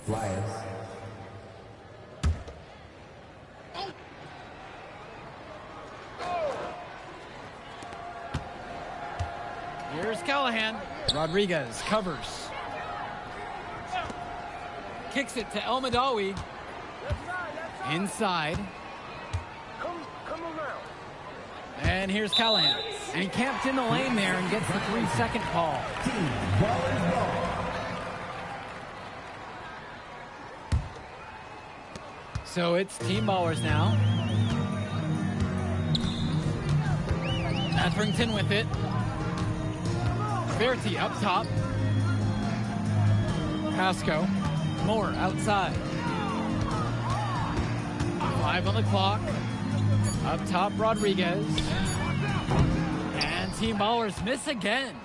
Flyers. Here's Callahan. Rodriguez covers. Kicks it to El Madawi. Inside. Come around. And here's Callahan. And he camped in the lane there and gets the 3-second call. Team Ballers Ball. So it's Team Ballers now. Etherington with it. Berti up top. Pasco. Moore outside. 5 on the clock. Up top, Rodriguez. And Team Ballers miss again.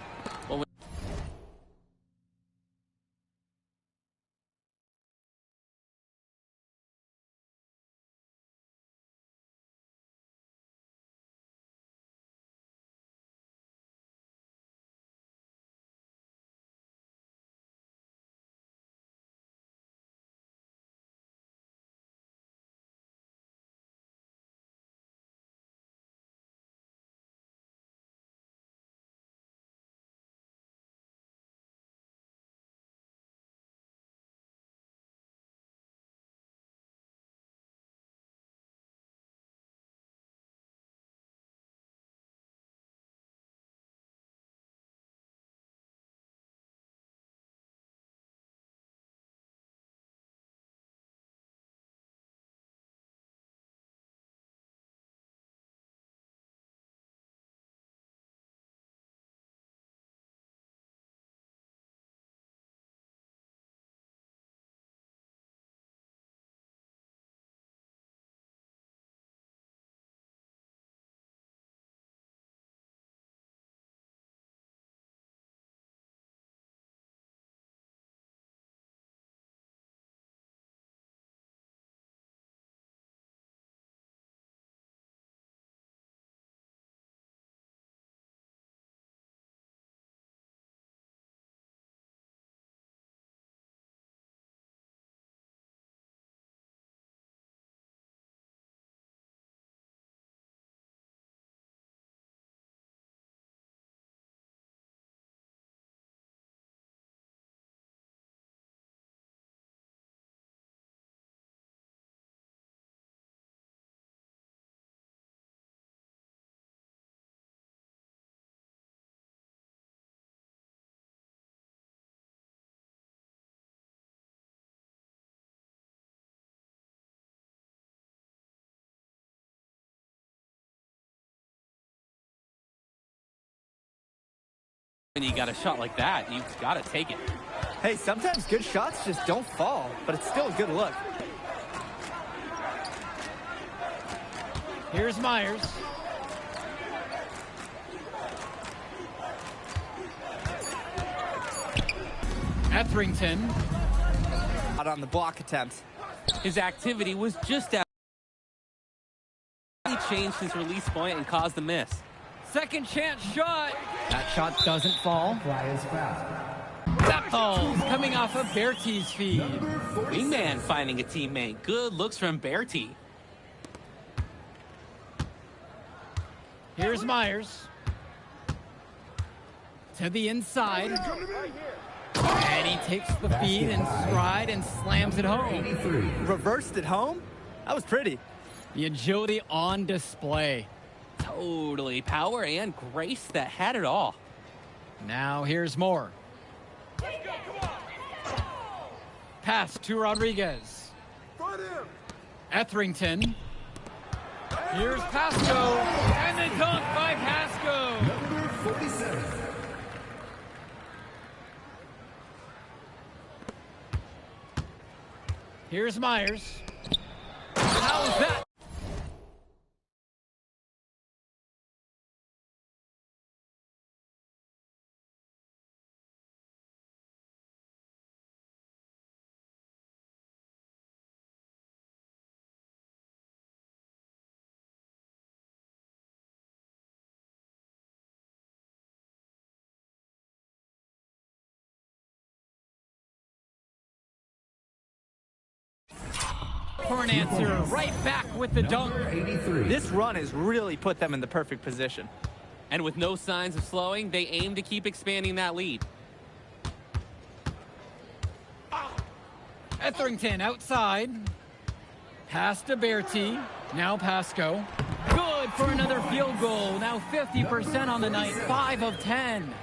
And you got a shot like that, you've got to take it. Hey, sometimes good shots just don't fall, but it's still a good look. Here's Myers. Etherington. Out on the block attempt. His activity was just out. He changed his release point and caused the miss. Second chance shot. That shot doesn't fall. Flyers foul. That falls coming off of Berti's feed. Wingman finding a teammate. Good looks from Berti. Here's Myers. To the inside. And he takes the feed in stride and slams it home. Reversed it home? That was pretty. The agility on display. Totally. Power and grace that had it all. Now here's Moore. Pass to Rodriguez. Etherington. Here's Pasco. And the dunk by Pasco. Number 47. Here's Myers. How's that? for an answer. Right back with the dunk. 83. This run has really put them in the perfect position. And with no signs of slowing, they aim to keep expanding that lead. Etherington outside. Pass to Berti. Now Pasco. Good for another field goal. Now 50% on the night. 5 of 10.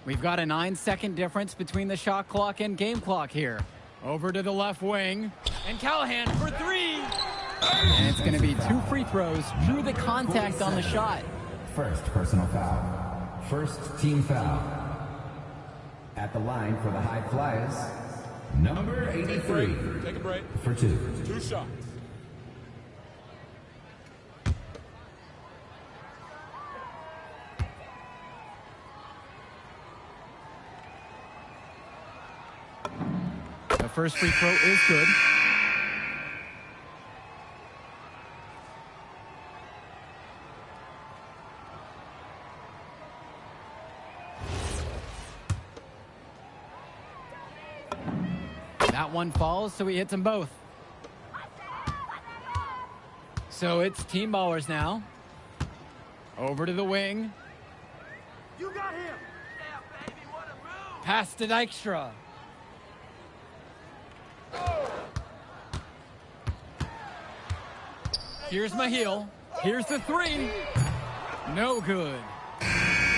We've got a 9-second difference between the shot clock and game clock here. Over to the left wing. And Callahan for 3. And it's going to be 2 free throws. Drew the contact on the shot. First personal foul. First team foul. At the line for the High Flyers, number 83. Take a break. For 2. 2 shots. The first free throw is good. That one falls, so he hits them both. So it's team ballers now. Over to the wing. You got him. Pass to Dykstra. Here's Mahil. Here's the 3. No good.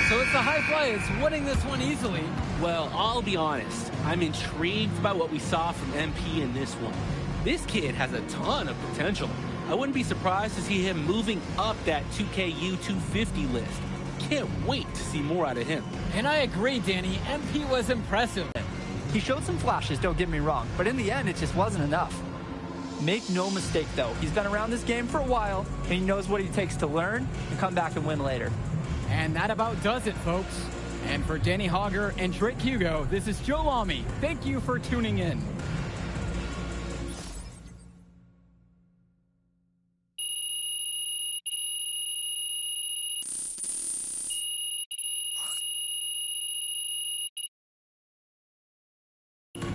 So it's the High Flyers winning this one easily. Well, I'll be honest. I'm intrigued by what we saw from MP in this one. This kid has a ton of potential. I wouldn't be surprised to see him moving up that 2KU250 list. Can't wait to see more out of him. And I agree, Danny. MP was impressive. He showed some flashes, don't get me wrong, but in the end, it just wasn't enough. Make no mistake, though, he's been around this game for a while, and he knows what it takes to learn and come back and win later. And that about does it, folks. And for Danny Hogger and Drake Hugo, this is Joe Lamy. Thank you for tuning in.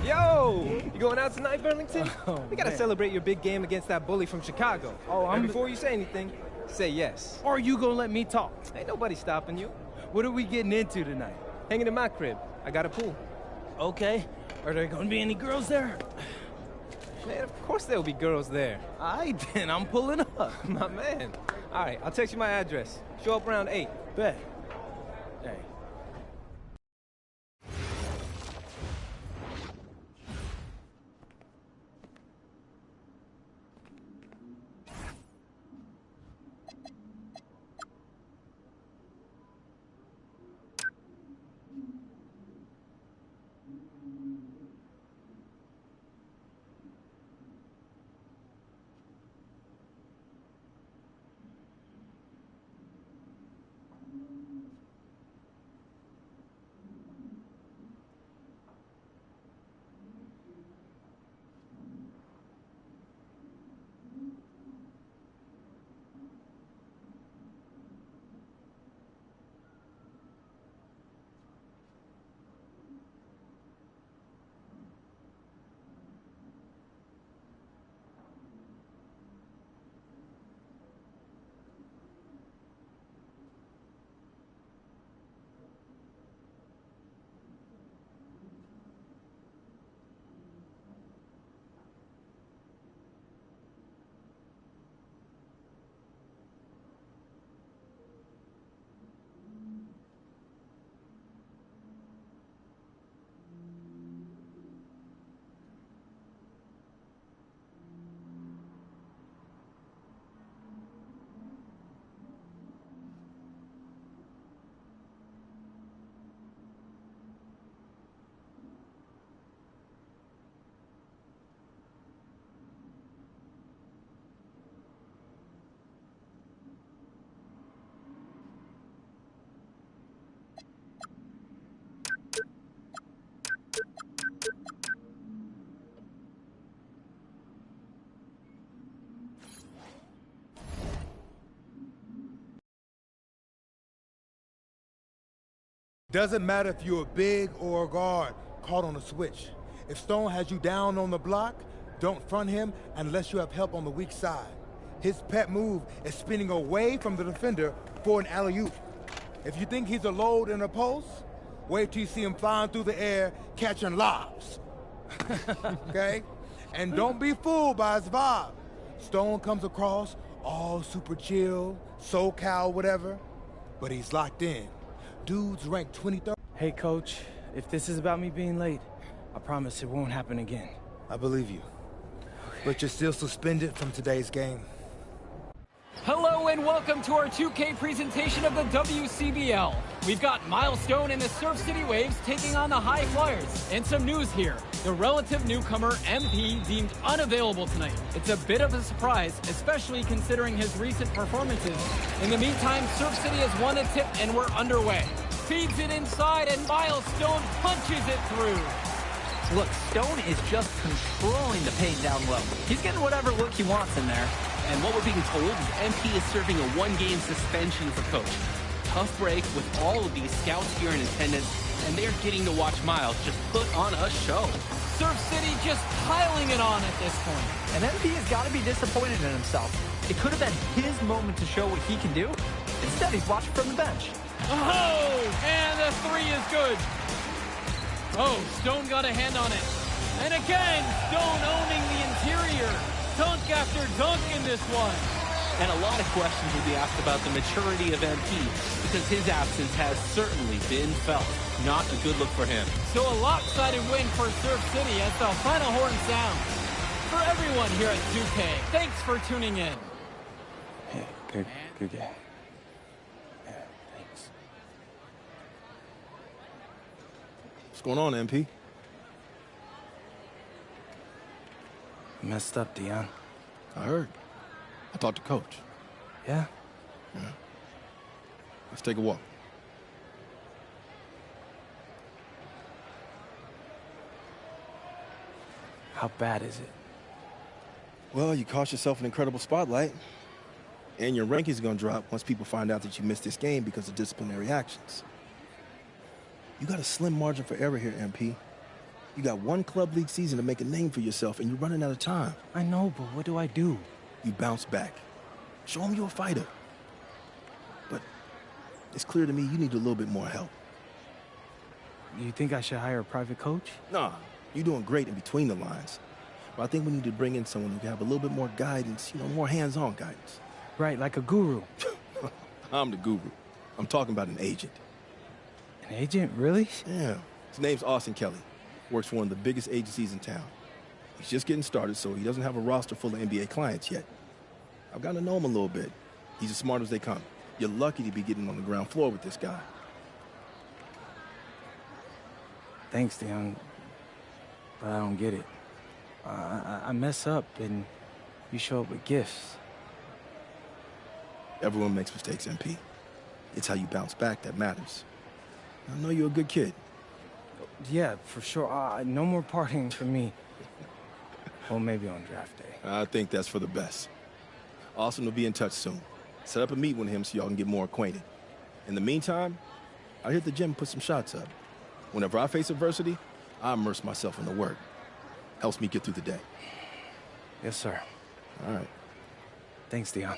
Yo, you going out tonight, Burlington? We gotta celebrate your big game against that bully from Chicago. And before you say anything, say yes. Or you gonna let me talk? Ain't nobody stopping you. What are we getting into tonight? Hanging in my crib. I got a pool. Okay. Are there gonna be any girls there? Man, of course there'll be girls there. Aight, then I'm pulling up. My man. All right, I'll text you my address. Show up around 8. Bet. Hey. Doesn't matter if you're a big or a guard caught on a switch. If Stone has you down on the block, don't front him unless you have help on the weak side. His pet move is spinning away from the defender for an alley-oop. If you think he's a load in a post, wait till you see him flying through the air catching lobs. Okay? And don't be fooled by his vibe. Stone comes across all super chill, SoCal, whatever, but he's locked in. Dude's ranked 23rd. Hey, Coach, if this is about me being late, I promise it won't happen again. I believe you. But you're still suspended from today's game. Hello and welcome to our 2K presentation of the WCBL. We've got Milestone and the Surf City Waves taking on the High Flyers. And some news here. The relative newcomer MP deemed unavailable tonight. It's a bit of a surprise, especially considering his recent performances. In the meantime, Surf City has won a tip and we're underway. Feeds it inside and Milestone punches it through. Look, Stone is just controlling the paint down low. He's getting whatever look he wants in there. And what we're being told is MP is serving a one-game suspension for Coach. Tough break with all of these scouts here in attendance, and they're getting to watch Miles just put on a show. Surf City just piling it on at this point. And MP has got to be disappointed in himself. It could have been his moment to show what he can do. Instead, he's watching from the bench. Oh, and the three is good. Oh, Stone got a hand on it. And again, Stone owning the interior. Dunk after dunk in this one. And a lot of questions will be asked about the maturity of MP because his absence has certainly been felt. Not a good look for him. So a lopsided win for Surf City as the final horn sounds. For everyone here at 2K, thanks for tuning in. Hey, good game. Yeah, thanks. What's going on, MP? Messed up, Dion. I heard. I talked to Coach. Yeah? Yeah. Let's take a walk. How bad is it? Well, you cost yourself an incredible spotlight. And your ranking's gonna drop once people find out that you missed this game because of disciplinary actions. You got a slim margin for error here, MP. You got one club league season to make a name for yourself, and you're running out of time. I know, but what do I do? You bounce back. Show them you're a fighter. But it's clear to me you need a little bit more help. You think I should hire a private coach? Nah, you're doing great in between the lines. But I think we need to bring in someone who can have a little bit more guidance, more hands-on guidance. Right, like a guru. I'm the guru. I'm talking about an agent. An agent, really? Yeah. His name's Austin Kelly. Works for one of the biggest agencies in town. He's just getting started, so he doesn't have a roster full of NBA clients yet. I've gotten to know him a little bit. He's as smart as they come. You're lucky to be getting on the ground floor with this guy. Thanks, Dion. But I don't get it. I mess up, and you show up with gifts. Everyone makes mistakes, MP. It's how you bounce back that matters. I know you're a good kid. Yeah, for sure. No more partying for me. Well, maybe on draft day. I think that's for the best. Austin will be in touch soon. Set up a meet with him so y'all can get more acquainted. In the meantime, I'll hit the gym and put some shots up. Whenever I face adversity, I immerse myself in the work. Helps me get through the day. Yes, sir. All right. Thanks, Dion.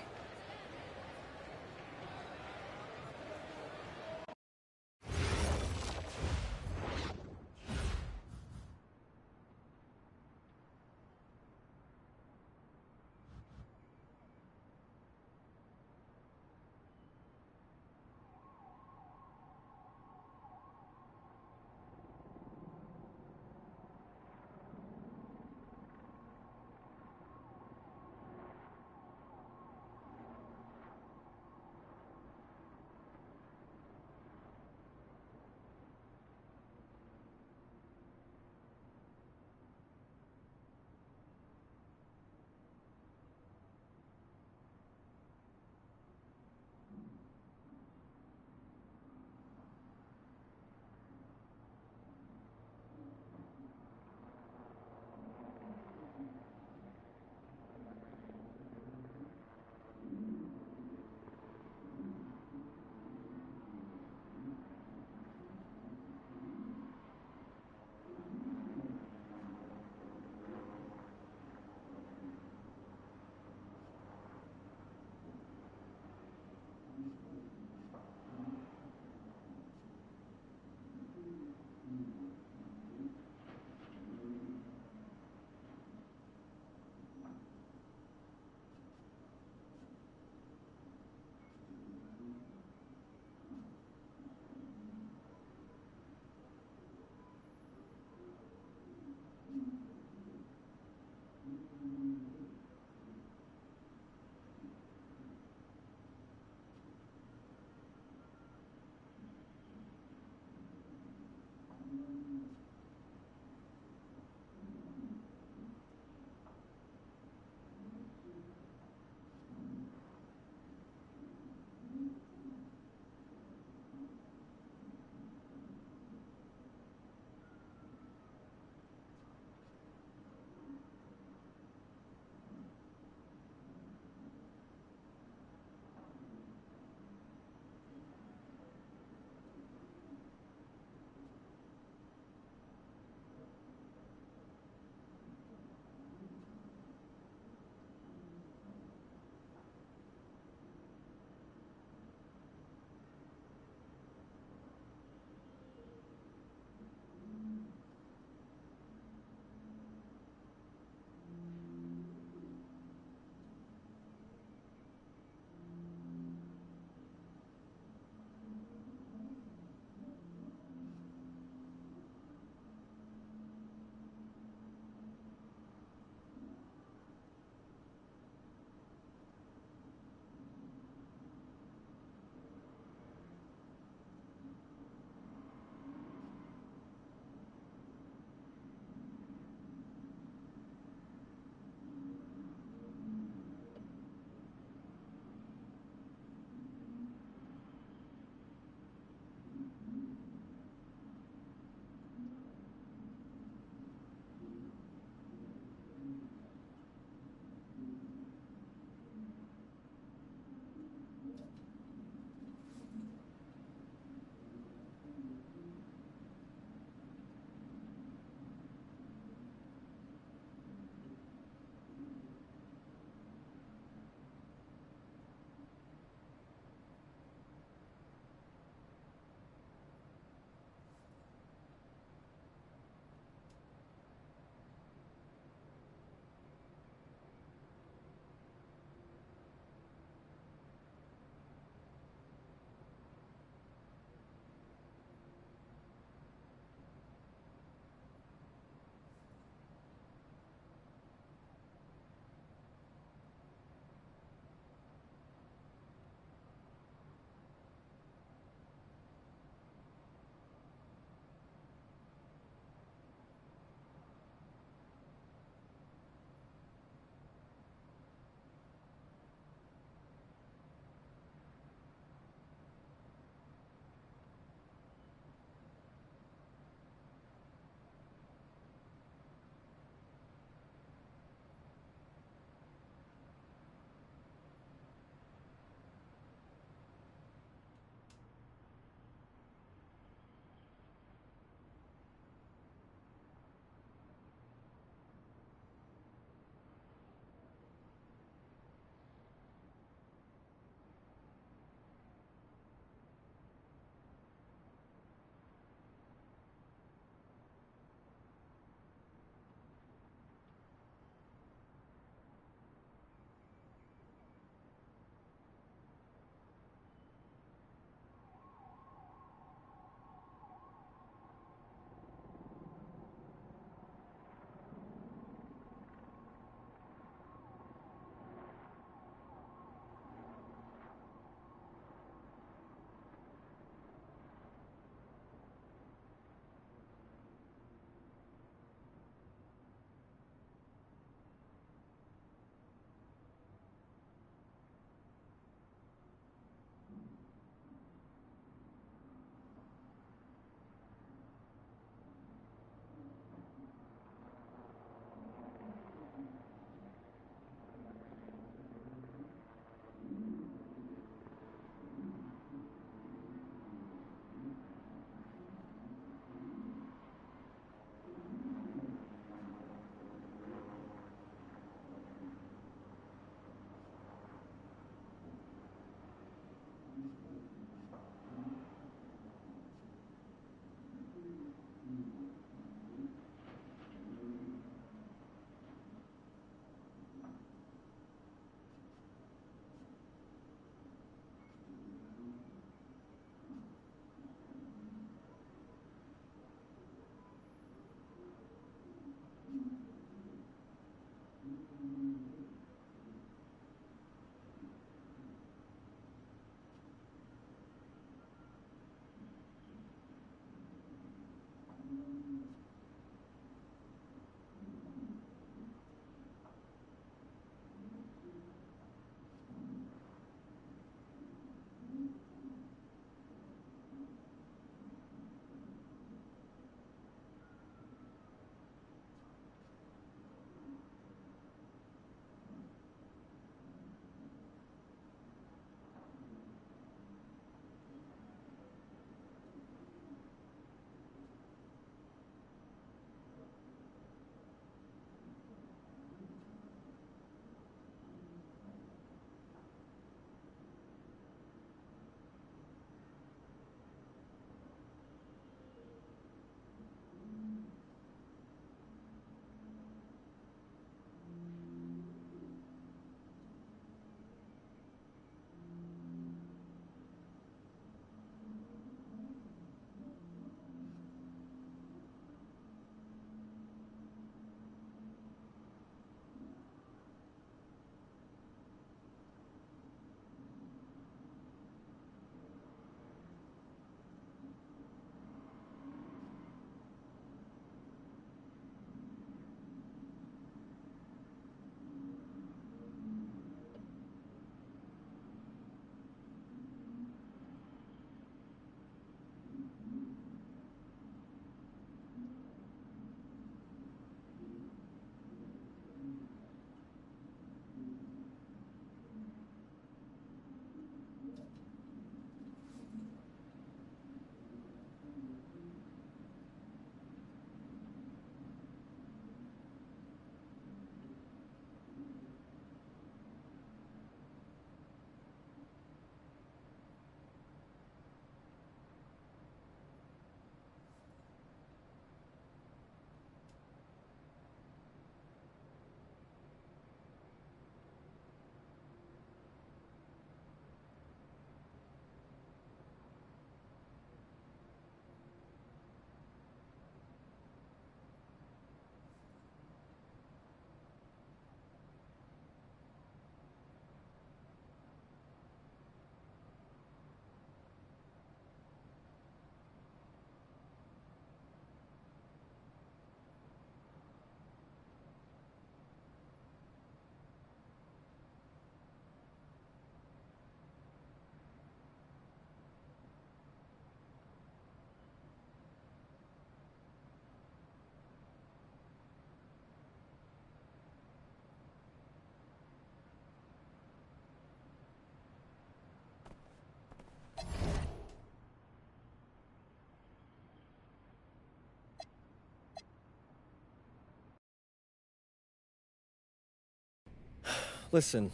Listen,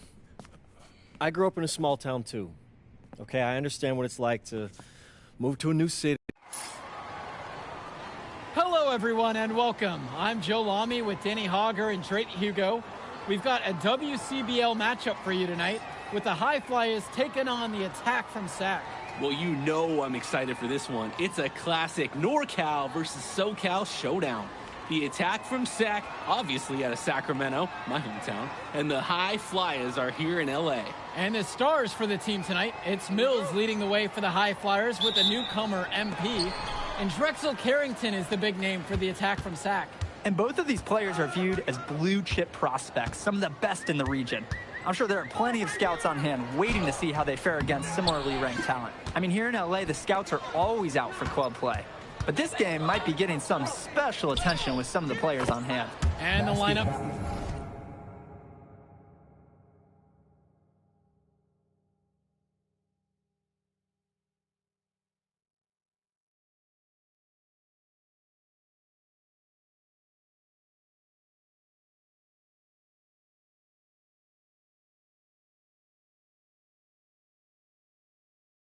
I grew up in a small town too. Okay, I understand what it's like to move to a new city. Hello, everyone, and welcome. I'm Joe Lamy with Danny Hogger and Drake Hugo. We've got a WCBL matchup for you tonight with the High Flyers taking on the Attack from Sac. Well, you know I'm excited for this one. It's a classic NorCal versus SoCal showdown. The Attack from Sac, obviously out of Sacramento, my hometown, and the High Flyers are here in LA. And the stars for the team tonight, it's Mills leading the way for the High Flyers with a newcomer, MP. And Drexel Carrington is the big name for the Attack from Sac. And both of these players are viewed as blue-chip prospects, some of the best in the region. I'm sure there are plenty of scouts on hand waiting to see how they fare against similarly ranked talent. I mean, here in LA, the scouts are always out for club play. But this game might be getting some special attention with some of the players on hand. And the lineup.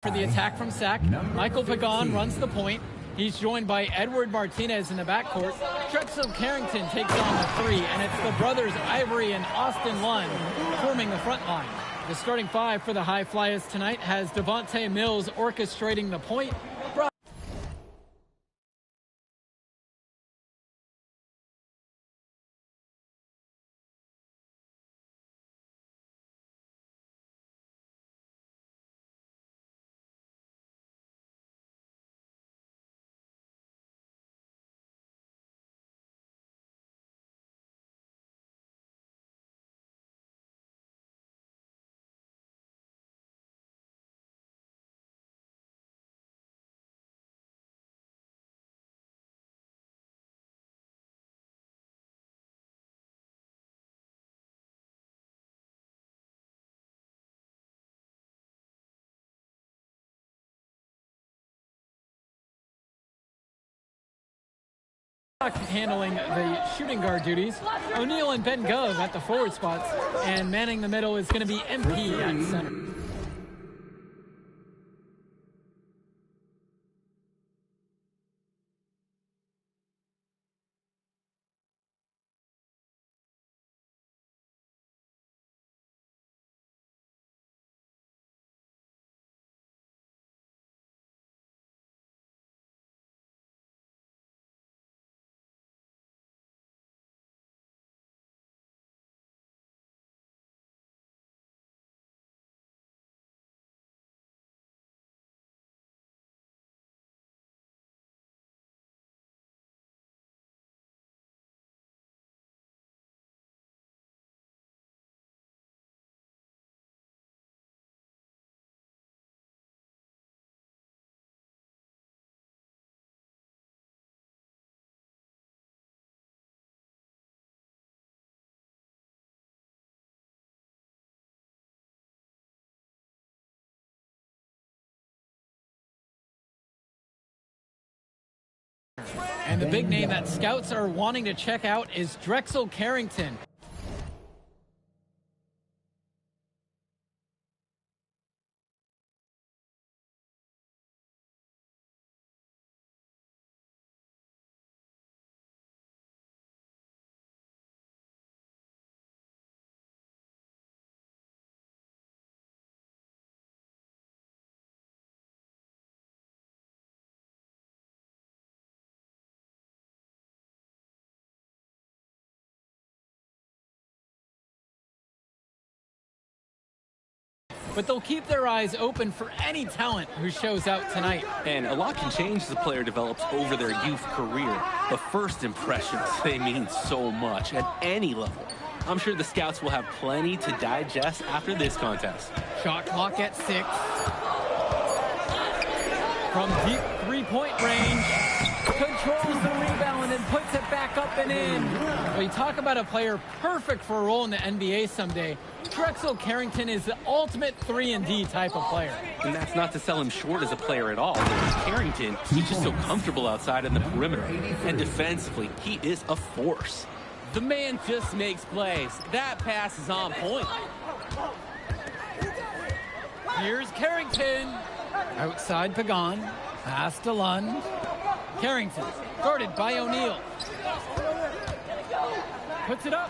For the Attack from Sac, Michael Pagan runs the point. He's joined by Edward Martinez in the backcourt. Drexel Carrington takes on the three, and it's the brothers Ivory and Austin Lund forming the front line. The starting five for the High Flyers tonight has Devontae Mills orchestrating the point. Handling the shooting guard duties, O'Neal and Ben Gove at the forward spots, and manning the middle is going to be MP at center. And the big name that scouts are wanting to check out is Drexel Carrington. But they'll keep their eyes open for any talent who shows out tonight. And a lot can change as a player develops over their youth career. But first impressions, they mean so much at any level. I'm sure the scouts will have plenty to digest after this contest. Shot clock at 6. From deep three-point range, controls the rebound and puts it back up and in. Well, you talk about a player perfect for a role in the NBA someday. Drexel Carrington is the ultimate 3-and-D type of player. And that's not to sell him short as a player at all. Carrington, he's just so comfortable outside in the perimeter. And defensively, he is a force. The man just makes plays. That pass is on point. Here's Carrington. Outside Pagan. Pass to Lund. Carrington, guarded by O'Neal. Puts it up.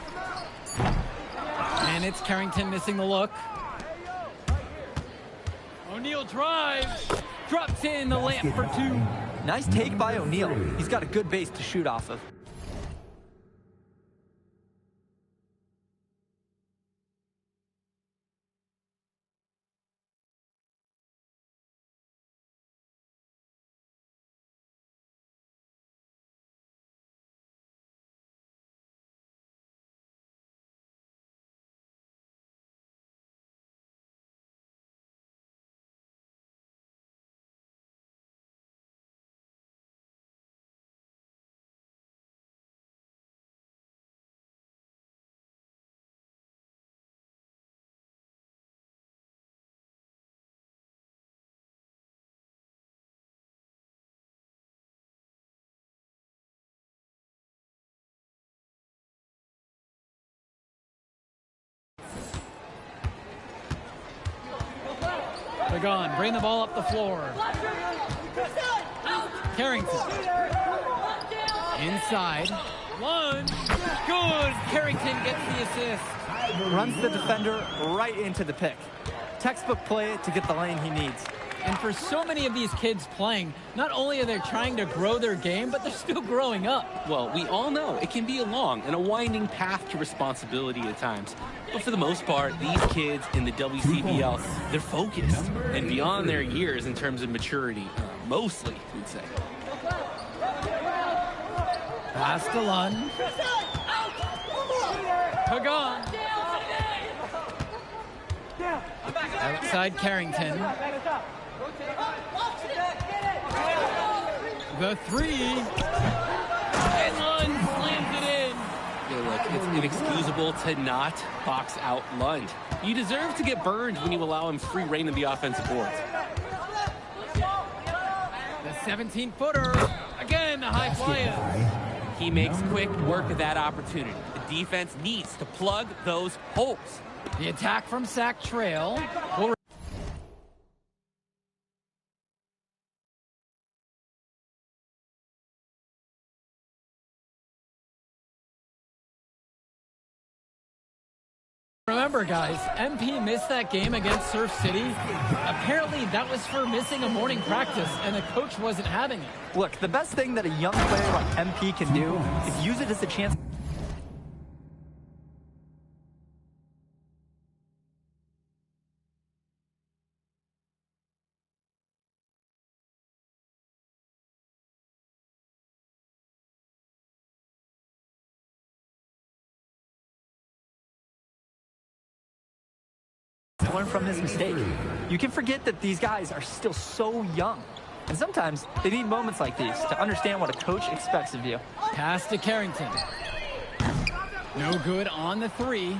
And it's Carrington missing the look. O'Neal drives. Drops in the layup for two. Nice take by O'Neal. He's got a good base to shoot off of. Pagan, bring the ball up the floor. Carrington. Inside. Lund. Good. Carrington gets the assist. Runs the defender right into the pick. Textbook play to get the lane he needs. And for so many of these kids playing, not only are they trying to grow their game, but they're still growing up. Well, we all know it can be a long and a winding path to responsibility at times. But for the most part, these kids in the WCBL, they're focused and beyond their years in terms of maturity, mostly, we'd say. Pass to Lund. Pagan. Outside Carrington. The three. And Lund slams it in. Yeah, look, it's inexcusable to not box out Lund. You deserve to get burned when you allow him free reign of the offensive boards. The 17-footer. Again, a high flyer. He makes quick work of that opportunity. The defense needs to plug those holes. The attack from Sack Trail. Remember, guys, MP missed that game against Surf City. Apparently, that was for missing a morning practice, and the coach wasn't having it. Look, the best thing that a young player like MP can do is use it as a chance. Learn from his mistake. You can forget that these guys are still so young. And sometimes they need moments like these to understand what a coach expects of you. Pass to Carrington. No good on the three.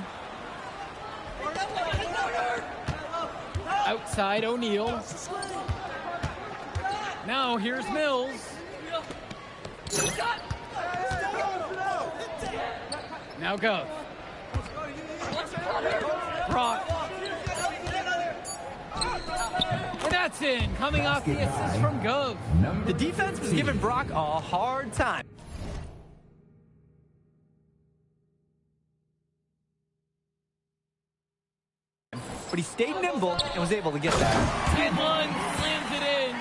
Outside O'Neal. Now here's Mills. Now Gov. Brock. And that's in, coming off the assist from Gov. The defense was giving Brock a hard time. But he stayed nimble and was able to get that. And Lund slams it in.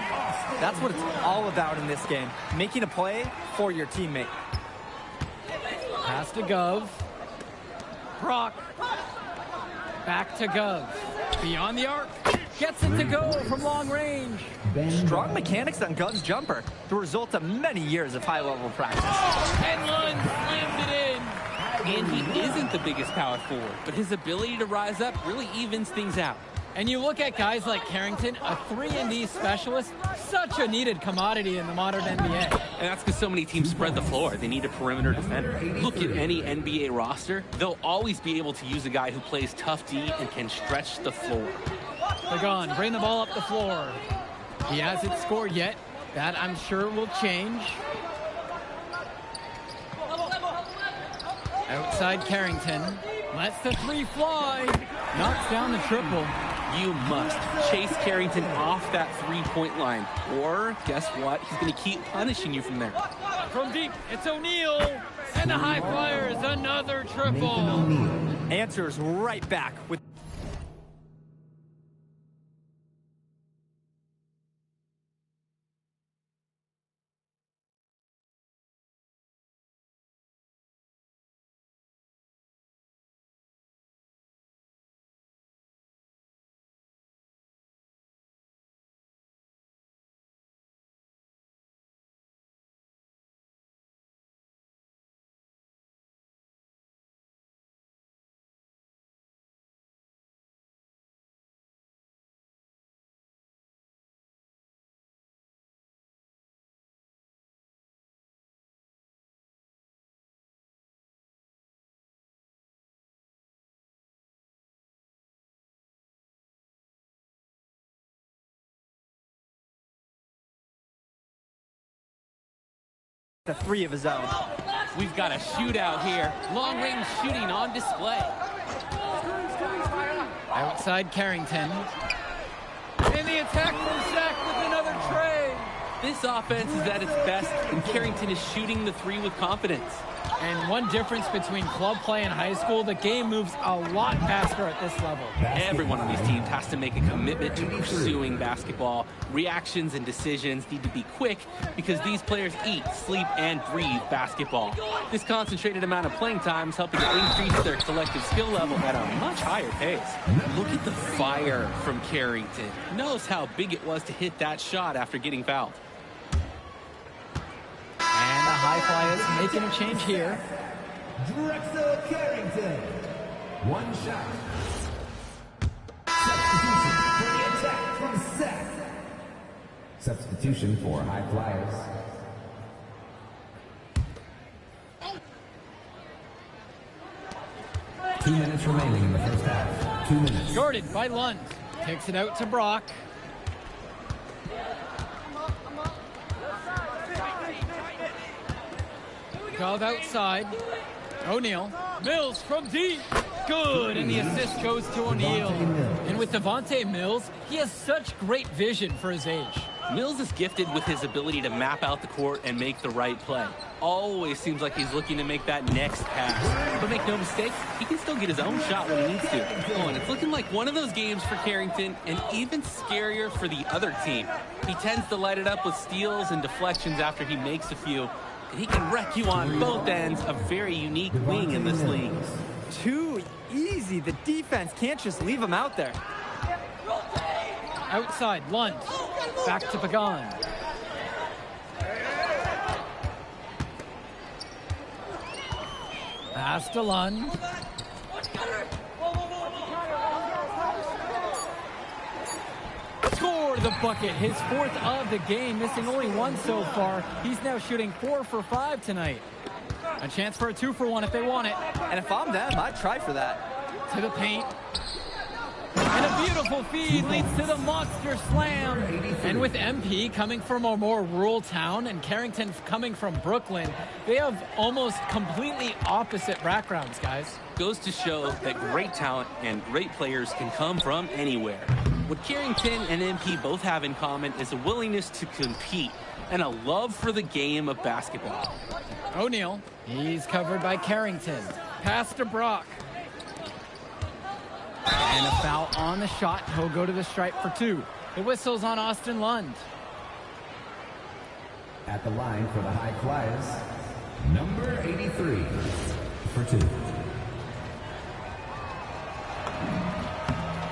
That's what it's all about in this game. Making a play for your teammate. Pass to Gov. Brock. Back to Gov. Beyond the arc. Gets it to go from long range. Strong mechanics on Gov's jumper. The result of many years of high-level practice. And Lund slams it in. And he isn't the biggest power forward, but his ability to rise up really evens things out. And you look at guys like Carrington, a 3-and-D specialist, such a needed commodity in the modern NBA. And that's because so many teams spread the floor. They need a perimeter defender. Look at any NBA roster. They'll always be able to use a guy who plays tough D and can stretch the floor. Pagan, bring the ball up the floor. He hasn't scored yet. That, I'm sure, will change. Outside Carrington. Lets the three fly. Knocks down the triple. You must chase Carrington off that three-point line. Or, guess what? He's going to keep punishing you from there. From deep, it's O'Neal. And the High Flyers, another triple. Answers right back with... the three of his own. We've got a shootout here. Long-range shooting on display. Outside Carrington. And the attack from Zach with another tray. This offense is at its best, and Carrington is shooting the three with confidence. And one difference between club play and high school, the game moves a lot faster at this level. Everyone on these teams has to make a commitment to pursuing basketball. Reactions and decisions need to be quick because these players eat, sleep, and breathe basketball. This concentrated amount of playing time is helping to increase their collective skill level at a much higher pace. Look at the fire from Carrington. Knows how big it was to hit that shot after getting fouled. And the High Flyers making a change here. Drexel Carrington. One shot. Substitution for the attack from Seth. Substitution for High Flyers. Two minutes remaining in the first half. 2 minutes. Guarded by Lund. Takes it out to Brock. Called outside. O'Neal. Mills from deep. Good. And the assist goes to O'Neal. And with Devontae Mills, he has such great vision for his age. Mills is gifted with his ability to map out the court and make the right play. Always seems like he's looking to make that next pass. But make no mistake, he can still get his own shot when he needs to. Oh, and it's looking like one of those games for Carrington, and even scarier for the other team. He tends to light it up with steals and deflections after he makes a few. And he can wreck you on both ends. A very unique wing in this league. Too easy. The defense can't just leave him out there. Outside, Lund. Back to Pagan. Pass to Lund. Score the bucket, his fourth of the game, missing only one so far. He's now shooting 4 for 5 tonight. A chance for a 2 for 1 if they want it. And if I'm them, I'd try for that. To the paint. And a beautiful feed leads to the monster slam. And with MP coming from a more rural town and Carrington coming from Brooklyn, they have almost completely opposite backgrounds, guys. Goes to show that great talent and great players can come from anywhere. What Carrington and MP both have in common is a willingness to compete and a love for the game of basketball. O'Neal, he's covered by Carrington. Pass to Brock. And a foul on the shot. He'll go to the stripe for 2. The whistle's on Austin Lund. At the line for the High Flyers, number 83 for 2.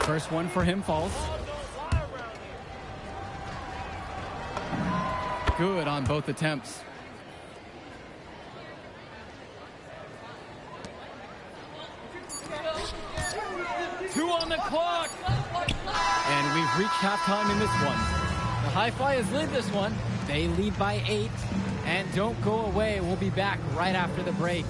First one for him falls. Good on both attempts. Two on the clock. And we've reached halftime in this one. The High Flyers lead this one. They lead by 8. And don't go away. We'll be back right after the break.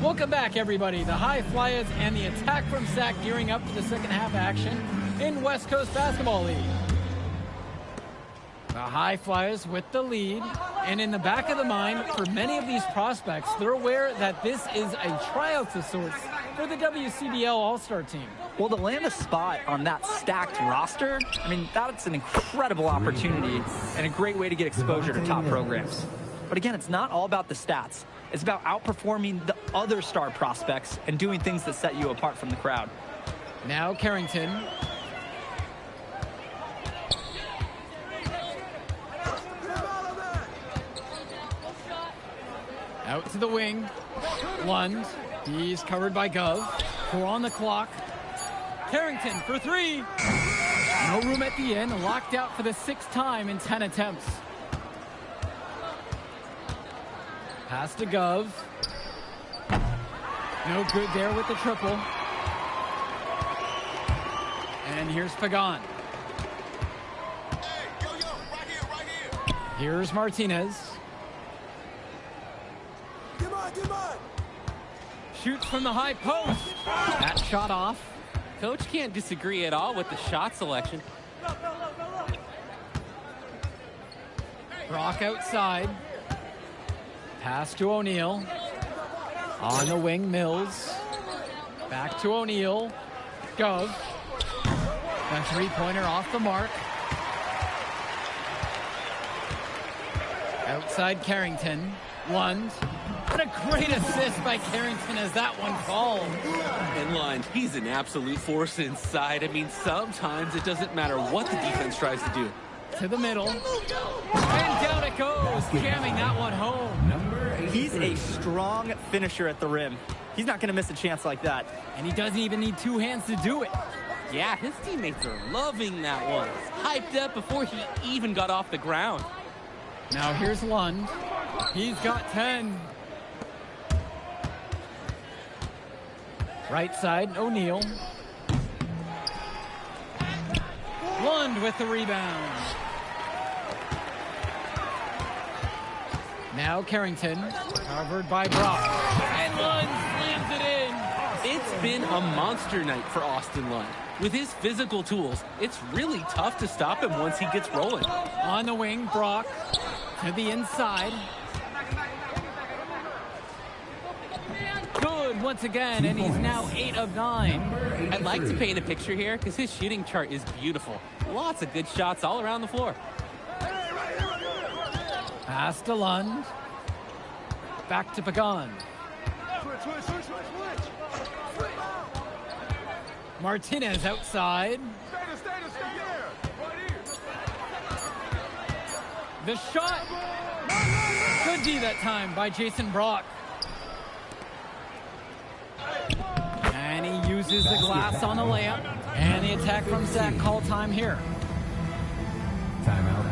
Welcome back, everybody. The High Flyers and the attack from Sac gearing up for the second half action in West Coast Basketball League. The High Flyers with the lead, and in the back of the mind, for many of these prospects, they're aware that this is a tryout of sorts for the WCBL All-Star team. Well, to land a spot on that stacked roster, I mean, that's an incredible opportunity and a great way to get exposure to top programs. But again, it's not all about the stats. It's about outperforming the other star prospects and doing things that set you apart from the crowd. Now Carrington. Out to the wing. Lund. He's covered by Gov. 4 on the clock. Carrington for 3. No room at the end. Locked out for the 6th time in 10 attempts. Pass to Gov. No good there with the triple. And here's Pagan. Here's Martinez. Shoots from the high post. That shot off. Coach can't disagree at all with the shot selection. Brock outside. Pass to O'Neal. On the wing, Mills. Back to O'Neal. Gov. A 3-pointer off the mark. Outside Carrington. Lund. What a great assist by Carrington as that one falls. And Lund, he's an absolute force inside. I mean, sometimes it doesn't matter what the defense tries to do. To the middle. And down it goes, jamming that one home. He's a strong finisher at the rim. He's not going to miss a chance like that. And he doesn't even need 2 hands to do it. Yeah, his teammates are loving that one. Hyped up before he even got off the ground. Now here's Lund. He's got 10. Right side, O'Neal. Lund with the rebound. Now Carrington, covered by Brock. And Lund slams it in. It's been a monster night for Austin Lund. With his physical tools, it's really tough to stop him once he gets rolling. On the wing, Brock to the inside. Good once again, and he's now 8 of 9. I'd like to paint a picture here because his shooting chart is beautiful. Lots of good shots all around the floor. Pass to Lund. Back to Pagan. Martinez outside. The shot. Good D that time by Jason Brock. And he uses the glass on the layup. And the attack from Zach, call time here. Timeout.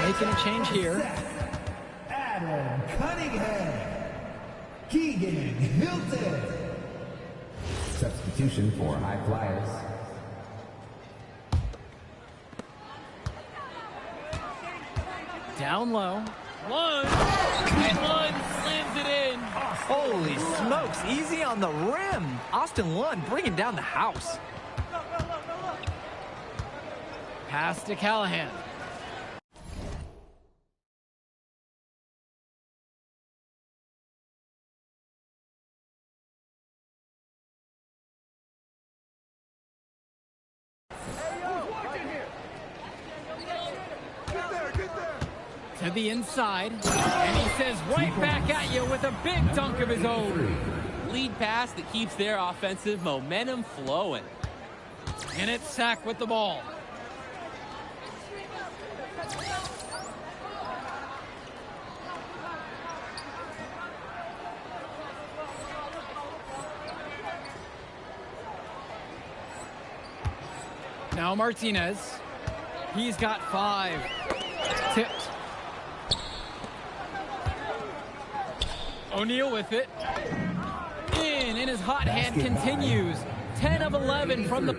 Making a change here. Adam Cunningham. Keegan Hilton. Substitution for High Flyers. Down low. Lund. And Lund slams it in. Holy smokes, easy on the rim. Austin Lund bringing down the house. Pass to Callahan. To the inside, and he says right back at you with a big dunk of his own. Lead pass that keeps their offensive momentum flowing. And it's Sack with the ball. Now Martinez. He's got 5. Tipped. O'Neal with it. In, and his hot hand continues. 10 of 11 from the...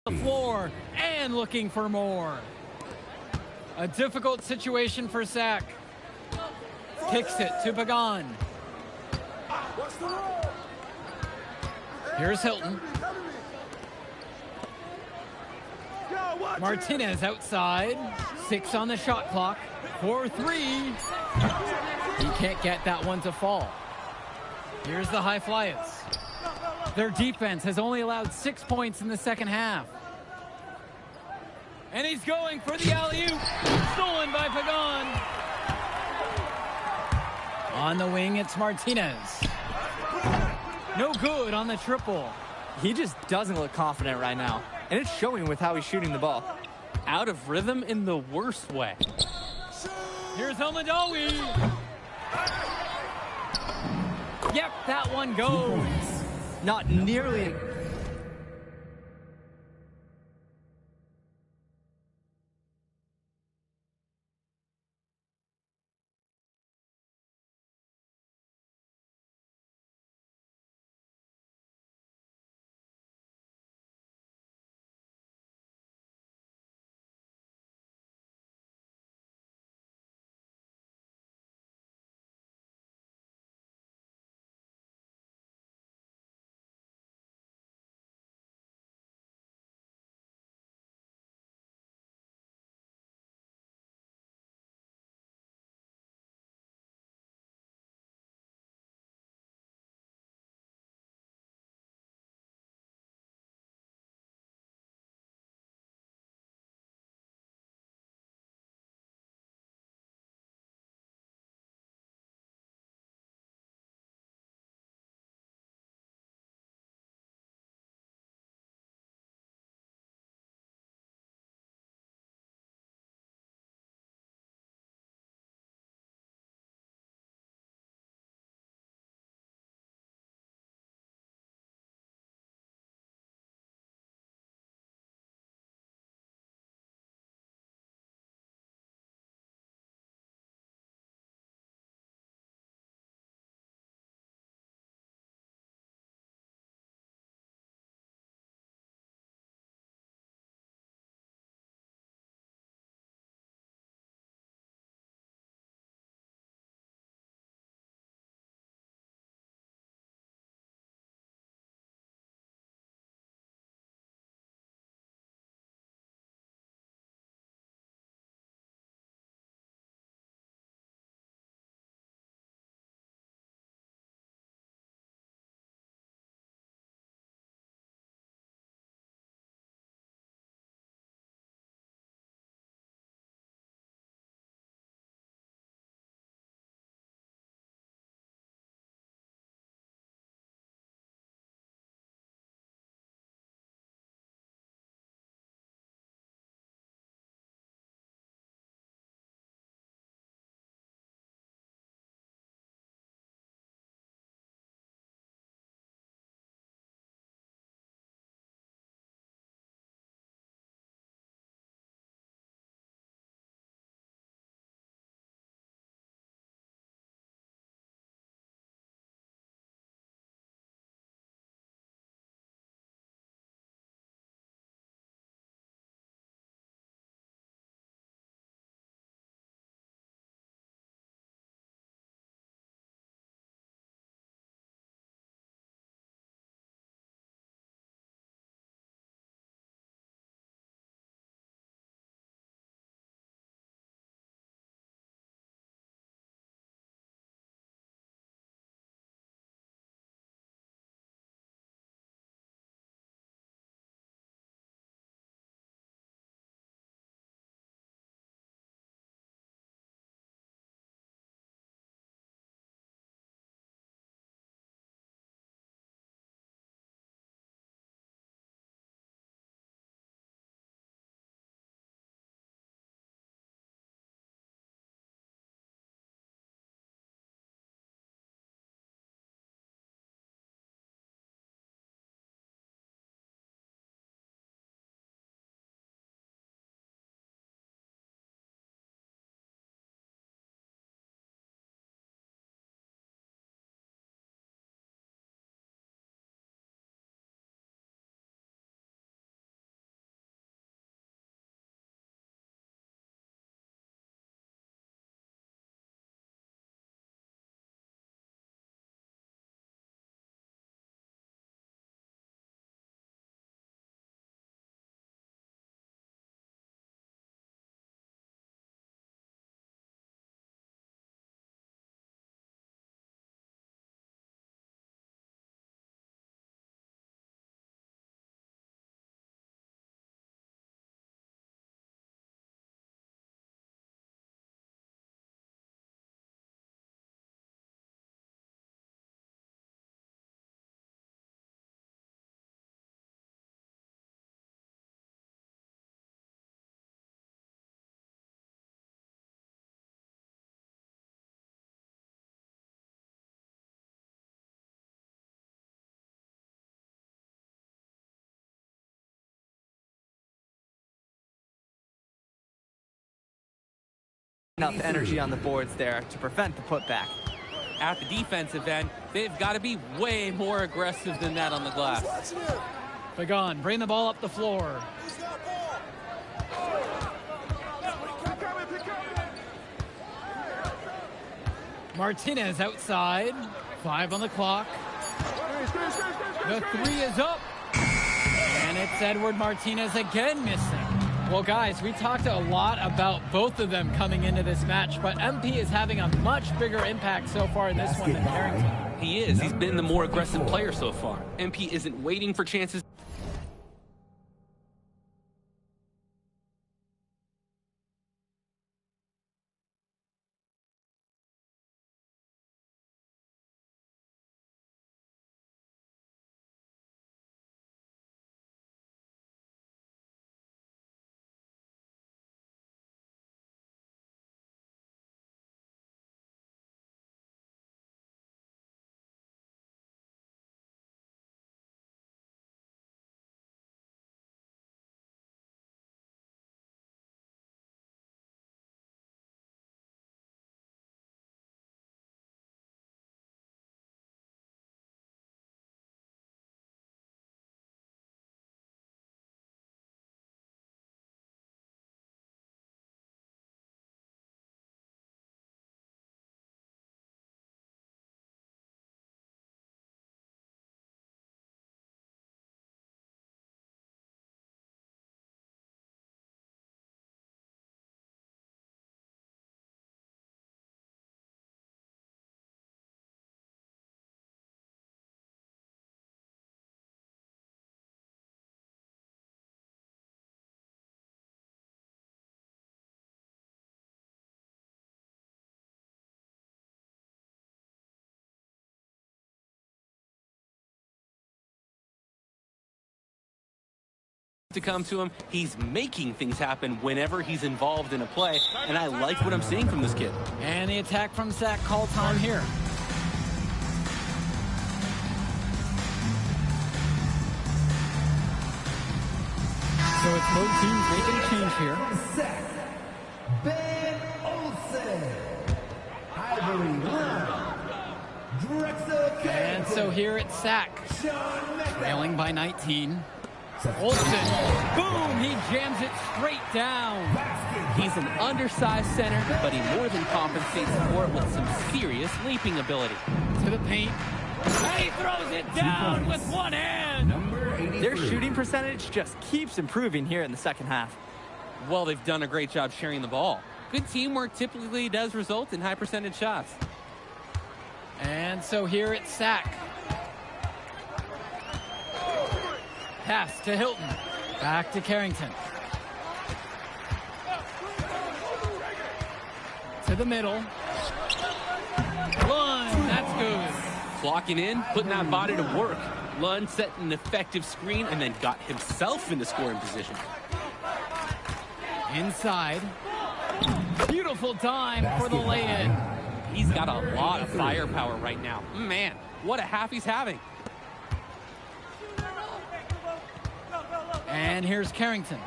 the floor and looking for more. A difficult situation for Sack. Kicks it to Pagan. Here's Hilton. Martinez outside. 6 on the shot clock. 4-3. He can't get that one to fall. Here's the High Flyers. Their defense has only allowed 6 points in the second half. And he's going for the alley-oop. Stolen by Pagan. On the wing, it's Martinez. No good on the triple. He just doesn't look confident right now. And it's showing with how he's shooting the ball. Out of rhythm in the worst way. Here's Elmadawi. Yep, that one goes. Not nearly enough energy on the boards there to prevent the putback. At the defensive end, they've got to be way more aggressive than that on the glass. Pagan, bring the ball up the floor. Martinez outside. 5 on the clock. The 3 is up. And it's Edward Martinez again missing. Well, guys, we talked a lot about both of them coming into this match, but MP is having a much bigger impact so far in this one than Carrington. He is. He's been the more aggressive player so far. MP isn't waiting for chances. To come to him, he's making things happen whenever he's involved in a play, and I like what I'm seeing from this kid. And the attack from Zach call time here. So it's both teams making a change here. Ben Olsen. Ivory Drexel. And so here it's Sack. Trailing by 19. Olsen, boom, he jams it straight down. He's an undersized center, but he more than compensates for it with some serious leaping ability. To the paint, and he throws it down with one hand. Their shooting percentage just keeps improving here in the second half. Well, they've done a great job sharing the ball. Good teamwork typically does result in high percentage shots. And so here it's Sack. Pass to Hilton. Back to Carrington. To the middle. Lund, that's good. Clocking in, putting that body to work. Lund set an effective screen and then got himself into scoring position. Inside. Beautiful dime for the lay-in. He's got a lot of firepower right now. Man, what a half he's having. And here's Carrington.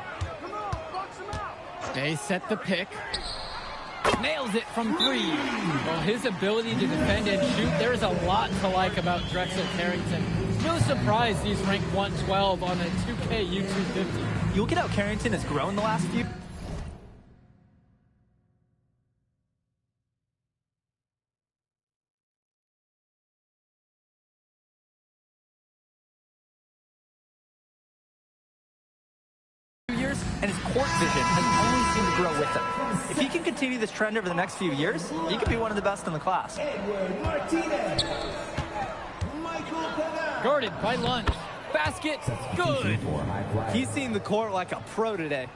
They set the pick. Nails it from 3. Well, his ability to defend and shoot, there's a lot to like about Drexel Carrington. No surprise he's ranked 112 on the 2K250. You look at how Carrington has grown the last few years, and his court vision has only seemed to grow with him. If he can continue this trend over the next few years, he could be one of the best in the class. Guarded by Lund. Basket, good. He's seen the court like a pro today.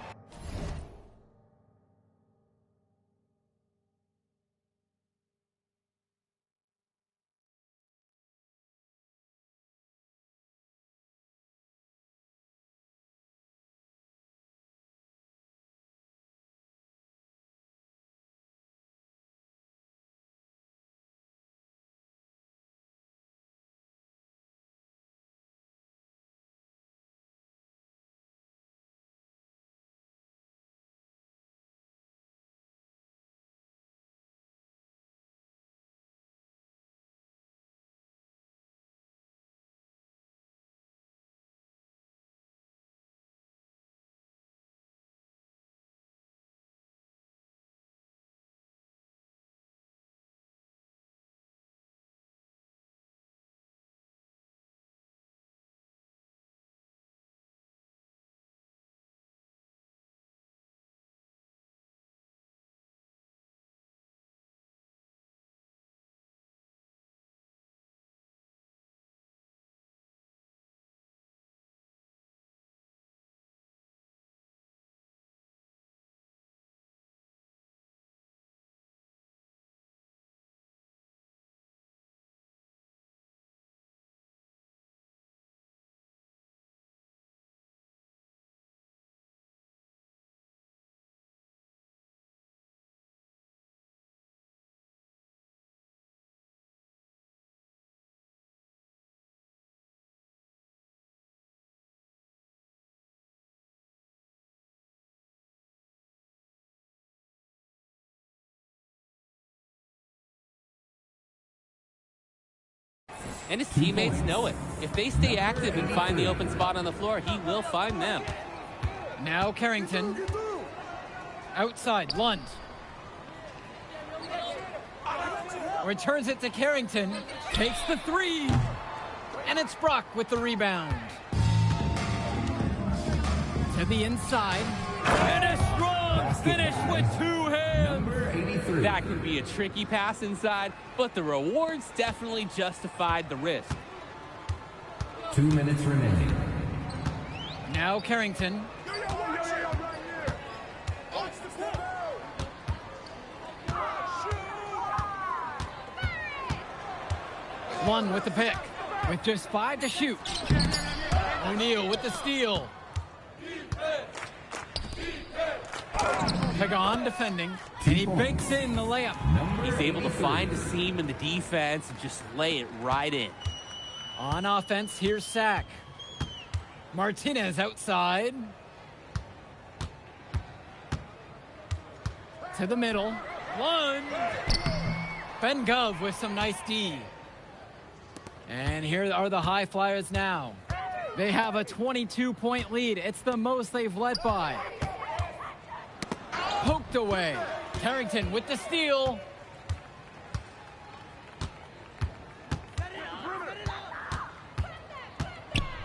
And his teammates know it. If they stay active and find the open spot on the floor, he will find them. Now Carrington. Outside, Lund. Returns it to Carrington. Takes the three. And it's Brock with the rebound. To the inside. And a strong finish with 2 hands. That can be a tricky pass inside, but the rewards definitely justified the risk. 2 minutes remaining. Now Carrington. One with the pick, with just 5 to shoot. O'Neal with the steal. Pagan defending, and he banks in the layup. He's able to find a seam in the defense and just lay it right in. On offense, here's Sack. Martinez outside. To the middle. One. Ben Gov with some nice D. And here are the High Flyers now. They have a 22-point lead. It's the most they've led by. Poked away. Carrington with the steal.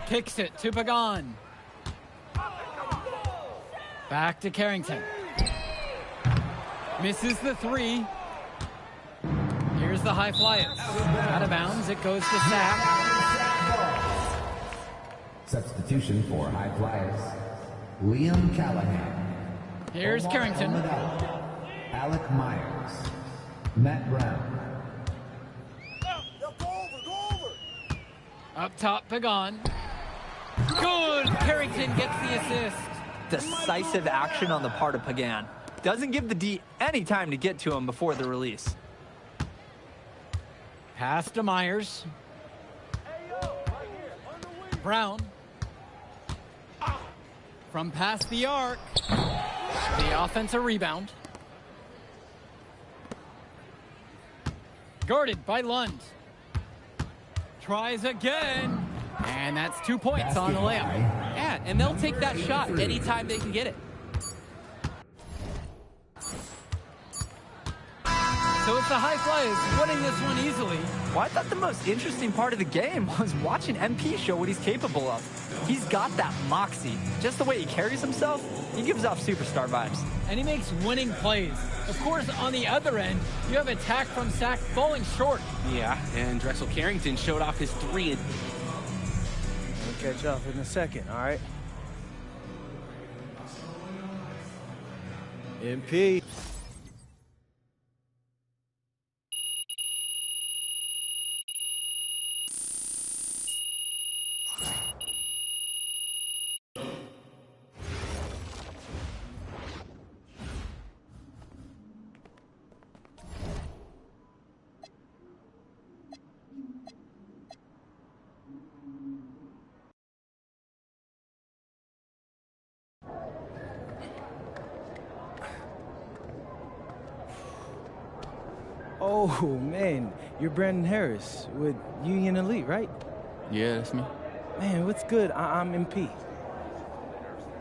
Kicks it to Pagan. Back to Carrington. Misses the three. Here's the High Flyers. Out of bounds, it goes to Sack. Substitution for High Flyers. Liam Callahan. Here's Carrington. Alec Myers. Matt Brown. Up top, Pagan. Good! Carrington gets the assist. Decisive action on the part of Pagan. Doesn't give the D any time to get to him before the release. Pass to Myers. Brown. From past the arc. The offensive rebound. Guarded by Lund. Tries again. And that's 2 points on the layup. Yeah, and they'll take that shot anytime they can get it. So it's the High Flyers winning this one easily. Well, I thought the most interesting part of the game was watching MP show what he's capable of. He's got that moxie. Just the way he carries himself, he gives off superstar vibes. And he makes winning plays. Of course, on the other end, you have attack from Sack falling short. Yeah, and Drexel Carrington showed off his three. We'll catch up in a second, all right? MP. Oh, man, you're Brandon Harris with Union Elite, right? Yeah, that's me. Man, what's good? I'm MP.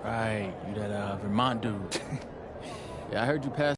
Right, you that Vermont dude. Yeah, I heard you pass.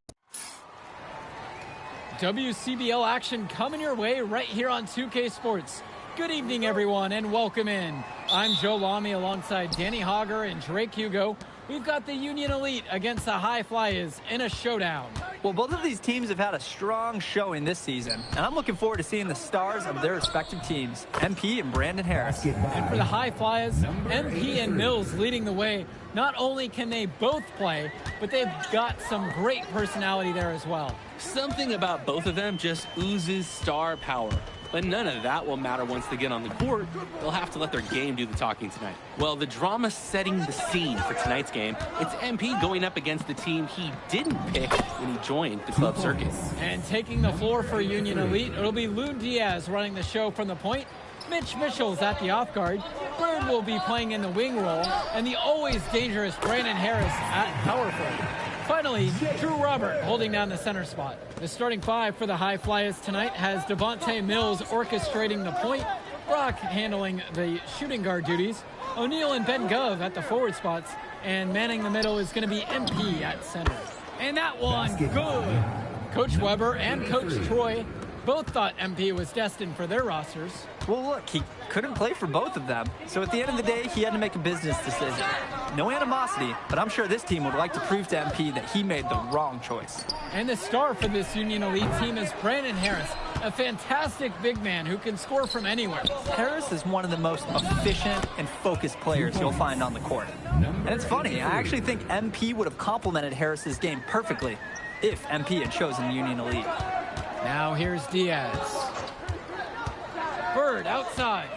WCBL action coming your way right here on 2K Sports. Good evening, everyone, and welcome in. I'm Joe Lamy alongside Danny Hogger and Drake Hugo. We've got the Union Elite against the High Flyers in a showdown. Well, both of these teams have had a strong showing this season, and I'm looking forward to seeing the stars of their respective teams, MP and Brandon Harris. And for the High Flyers, MP and Mills leading the way. Not only can they both play, but they've got some great personality there as well. Something about both of them just oozes star power. But none of that will matter once they get on the court. They'll have to let their game do the talking tonight. Well, the drama setting the scene for tonight's game. It's MP going up against the team he didn't pick when he joined the club circuit. And taking the floor for Union Elite, it'll be Loon Diaz running the show from the point. Mitch Mitchell's at the off guard. Bird will be playing in the wing role. And the always dangerous Brandon Harris at power forward. Finally, Drew Robert holding down the center spot. The starting five for the High Flyers tonight has Devontae Mills orchestrating the point, Brock handling the shooting guard duties. O'Neal and Ben Gov at the forward spots. And manning the middle is going to be MP at center. And that one, good. Coach Weber and Coach Troy both thought MP was destined for their rosters. Well, look, he couldn't play for both of them. So at the end of the day, he had to make a business decision. No animosity, but I'm sure this team would like to prove to MP that he made the wrong choice. And the star for this Union Elite team is Brandon Harris, a fantastic big man who can score from anywhere. Harris is one of the most efficient and focused players you'll find on the court. And it's funny, I actually think MP would have complemented Harris's game perfectly if MP had chosen the Union Elite. Now here's Diaz. Bird outside.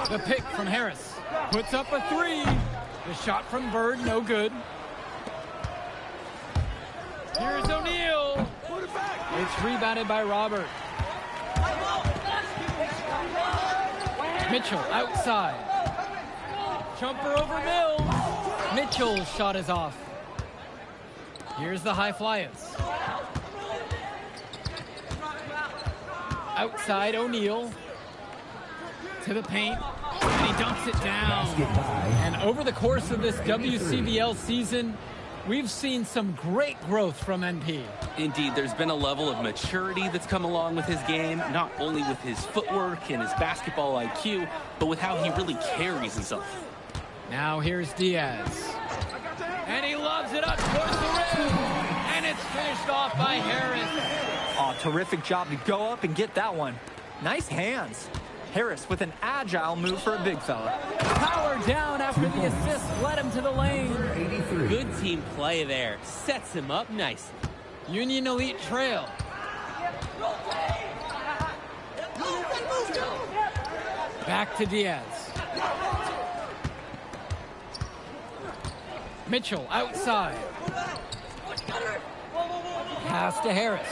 The pick from Harris. Puts up a three. The shot from Bird, no good. Here's O'Neal. It's rebounded by Robert. Mitchell outside. Jumper over Mills. Mitchell's shot is off. Here's the high flyers. Outside O'Neal. To the paint. And he dunks it down. And over the course of this WCBL season, we've seen some great growth from NP. Indeed, there's been a level of maturity that's come along with his game, not only with his footwork and his basketball IQ, but with how he really carries himself. Now here's Diaz. And he loves it up towards the rim. And it's finished off by Harris. Oh, terrific job to go up and get that one. Nice hands. Harris with an agile move for a big fella. Power down after the assist led him to the lane. Good team play there. Sets him up nicely. Union Elite trail. Back to Diaz. Mitchell outside. Pass to Harris.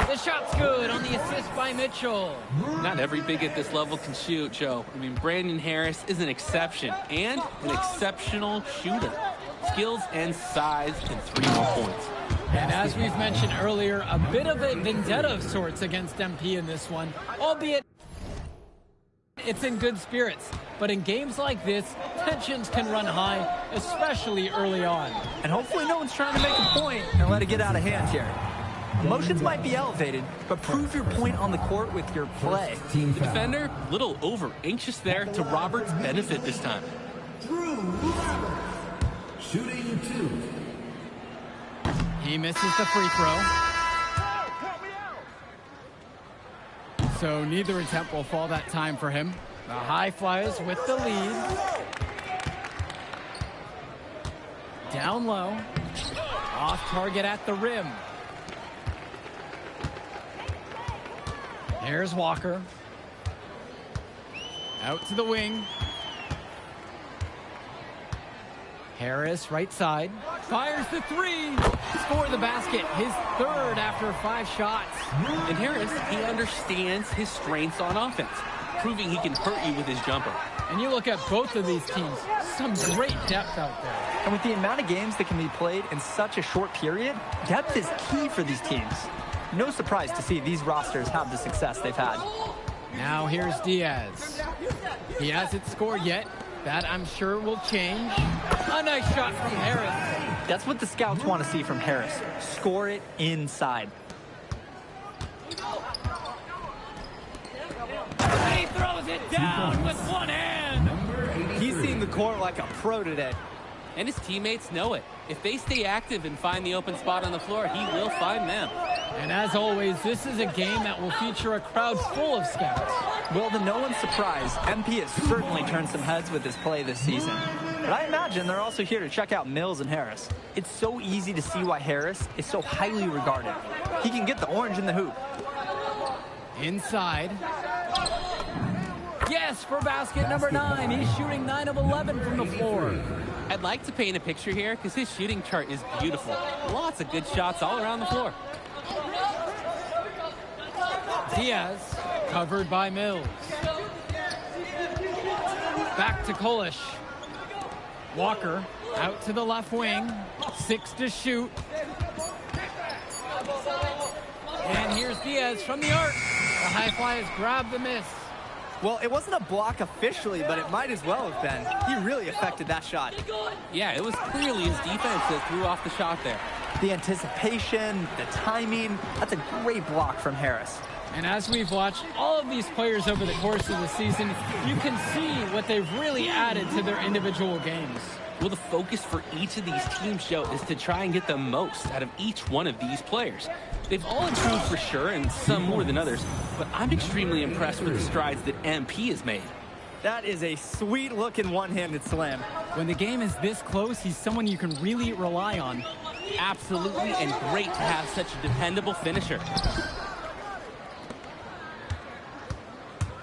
The shot's good on the assist by Mitchell. Not every big at this level can shoot, Joe. I mean, Brandon Harris is an exception and an exceptional shooter. Skills and size and 3 more points. And as we've mentioned earlier, a bit of a vendetta of sorts against MP in this one, albeit it's in good spirits. But in games like this, tensions can run high, especially early on. And hopefully no one's trying to make a point and let it get out of hand here. Emotions might be elevated, but prove your point on the court with your play. The defender, a little over anxious there to Robert's benefit this time. Shooting 2. He misses the free throw. So neither attempt will fall that time for him. The high flyers with the lead. Down low. Off target at the rim. Here's Walker. Out to the wing. Harris, right side. Fires the three. Score the basket. His third after 5 shots. And Harris, he understands his strengths on offense, proving he can hurt you with his jumper. And you look at both of these teams, some great depth out there. And with the amount of games that can be played in such a short period, depth is key for these teams. No surprise to see these rosters have the success they've had. Now here's Diaz. He hasn't scored yet. That, I'm sure, will change. A nice shot from Harris. That's what the scouts want to see from Harris. Score it inside. And he throws it down with one hand. He's seeing the court like a pro today. And his teammates know it. If they stay active and find the open spot on the floor, he will find them. And as always, this is a game that will feature a crowd full of scouts. Well, to no one's surprise, MP has certainly turned some heads with his play this season. But I imagine they're also here to check out Mills and Harris. It's so easy to see why Harris is so highly regarded. He can get the orange in the hoop. Inside. Yes, for basket number 9. He's shooting 9 of 11 from the floor. I'd like to paint a picture here because his shooting chart is beautiful. Lots of good shots all around the floor. Diaz, covered by Mills. Back to Kolish. Walker, out to the left wing. 6 to shoot. And here's Diaz from the arc. The High Flyers grab the miss. Well, it wasn't a block officially, but it might as well have been. He really affected that shot. Yeah, it was clearly his defense that threw off the shot there. The anticipation, the timing, that's a great block from Harris. And as we've watched all of these players over the course of the season, you can see what they've really added to their individual games. Well, the focus for each of these teams show is to try and get the most out of each one of these players. They've all improved for sure, and some more than others, but I'm extremely impressed with the strides that MP has made. That is a sweet-looking one-handed slam. When the game is this close, he's someone you can really rely on. Absolutely, and great to have such a dependable finisher.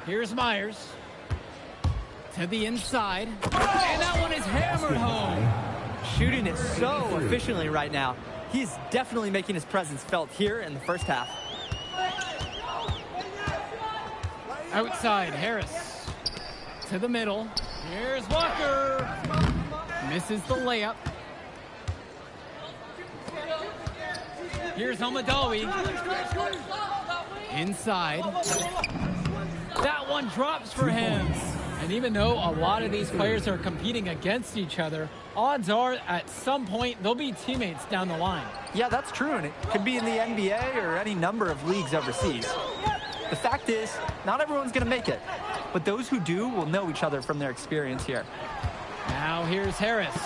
Here's Myers. To the inside. And that one is hammered home. Shooting it so efficiently right now. He's definitely making his presence felt here in the first half. Outside, Harris. To the middle. Here's Walker. Misses the layup. Here's Hamadawi. Inside. That one drops for him. And even though a lot of these players are competing against each other, odds are at some point they'll be teammates down the line. Yeah, that's true, and it could be in the NBA or any number of leagues overseas. The fact is, not everyone's going to make it, but those who do will know each other from their experience here. Now here's Harris.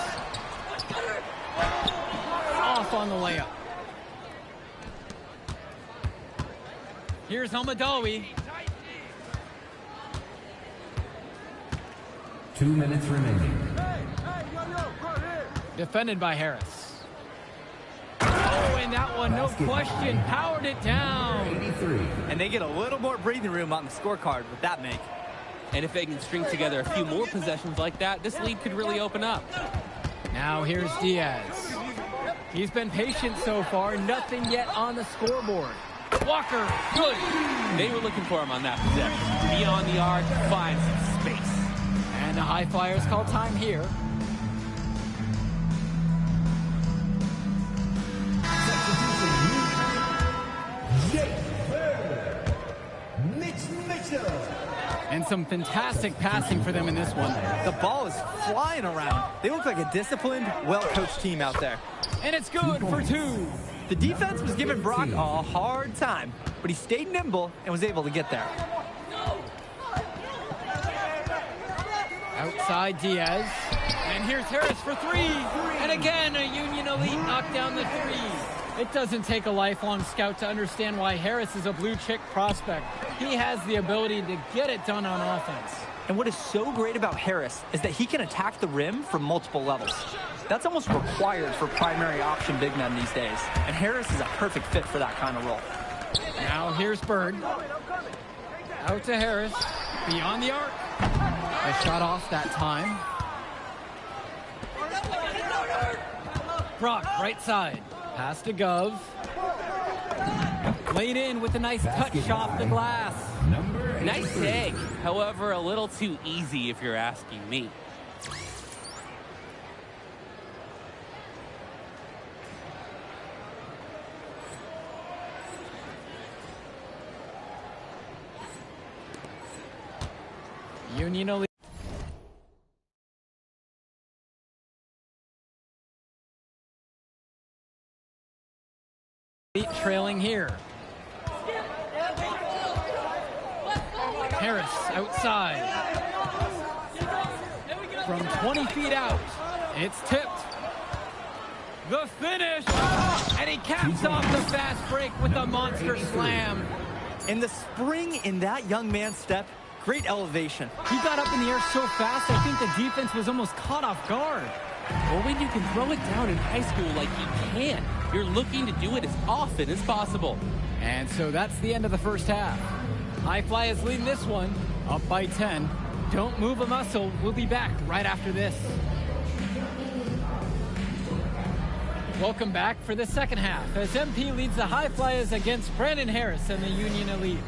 Off on the layup. Here's Hamadawi. 2 minutes remaining. Defended by Harris. Oh, and that one, no question, powered it down. 83. And they get a little more breathing room on the scorecard with that make. And if they can string together a few more possessions like that, this lead could really open up. Now here's Diaz. He's been patient so far, nothing yet on the scoreboard. Walker, good. They were looking for him on that possession. Beyond the arc, find some space. And the High Flyers call time here. And some fantastic passing for them in this one. The ball is flying around. They look like a disciplined, well-coached team out there. And it's good for two. The defense was giving Brock a hard time, but he stayed nimble and was able to get there. Outside Diaz. And here's Harris for three. And again, a Union Elite knocked down the three. It doesn't take a lifelong scout to understand why Harris is a blue-chip prospect. He has the ability to get it done on offense. And what is so great about Harris is that he can attack the rim from multiple levels. That's almost required for primary option big men these days. And Harris is a perfect fit for that kind of role. Now here's Bird. Out to Harris. Beyond the arc. A shot off that time. Brock, right side. Pass to Gov. Laid in with a nice touch off the glass. Nice take. However, a little too easy if you're asking me. Union Elite. Trailing here. Harris outside. From 20 feet out. It's tipped. The finish. And he caps off the fast break with a monster slam. And the spring in that young man's step, great elevation. He got up in the air so fast, I think the defense was almost caught off guard. Well, when you can throw it down in high school like he can, you're looking to do it as often as possible. And so that's the end of the first half. High Fly is leading this one, up by 10. Don't move a muscle. We'll be back right after this. Welcome back for the second half as MP leads the High Flyers against Brandon Harris and the Union Elite.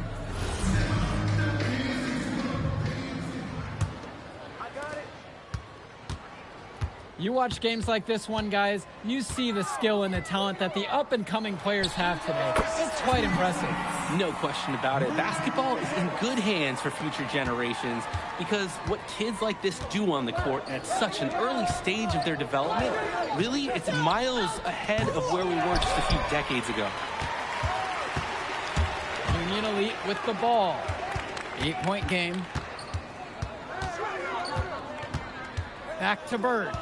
You watch games like this one, guys, you see the skill and the talent that the up-and-coming players have today. It's quite impressive. No question about it. Basketball is in good hands for future generations because what kids like this do on the court at such an early stage of their development, really, it's miles ahead of where we were just a few decades ago. Union Elite with the ball. 8-point game. Back to Bird.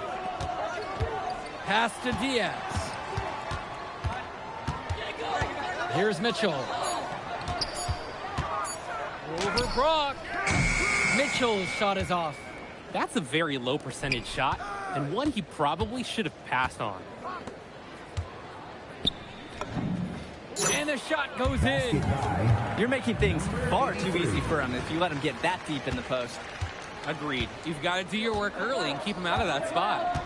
Pass to Diaz. Here's Mitchell. Over Brock. Mitchell's shot is off. That's a very low percentage shot, and one he probably should have passed on. And the shot goes in. You're making things far too easy for him if you let him get that deep in the post. Agreed. You've got to do your work early and keep him out of that spot.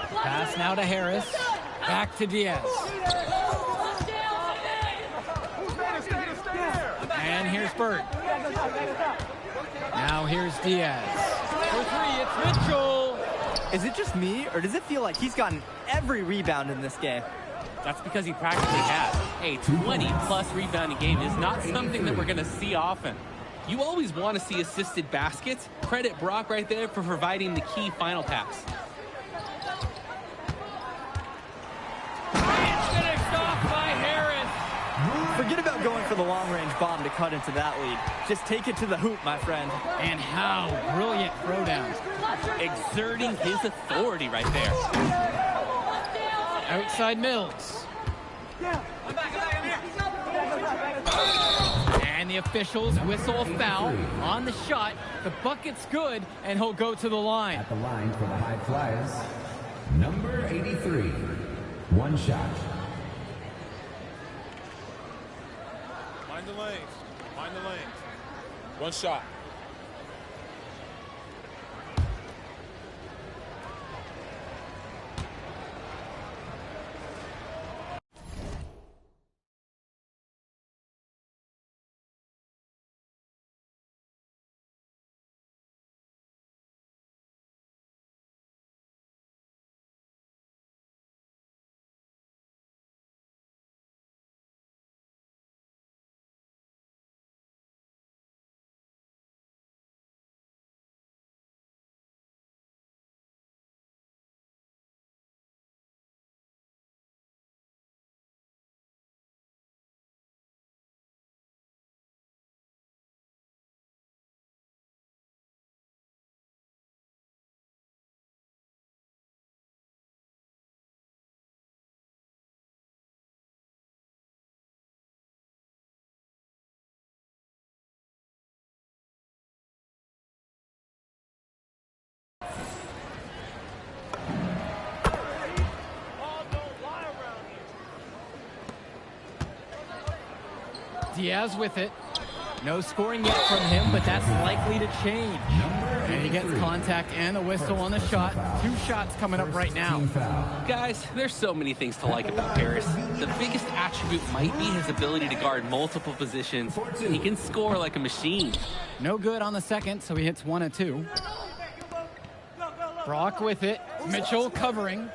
Pass now to Harris. Back to Diaz. And here's Bird. Now here's Diaz. For three, it's Mitchell. Is it just me, or does it feel like he's gotten every rebound in this game? That's because he practically has. A 20-plus rebounding game is not something that we're going to see often. You always want to see assisted baskets. Credit Brock right there for providing the key final pass. Finished off by Harris. Forget about going for the long-range bomb to cut into that lead. Just take it to the hoop, my friend. And how brilliant throwdown. Exerting his authority right there. Outside Mills. And the officials whistle a foul on the shot. The bucket's good, and he'll go to the line. At the line for the High Flyers, number 83. One shot. Mind the lanes. Mind the lanes. One shot. Diaz with it. No scoring yet from him, but that's likely to change. And he gets contact and a whistle on the shot. 2 shots coming up right now. Guys, there's so many things to like about Harris. The biggest attribute might be his ability to guard multiple positions. He can score like a machine. No good on the second, so he hits 1 of 2. Brock with it. Mitchell covering.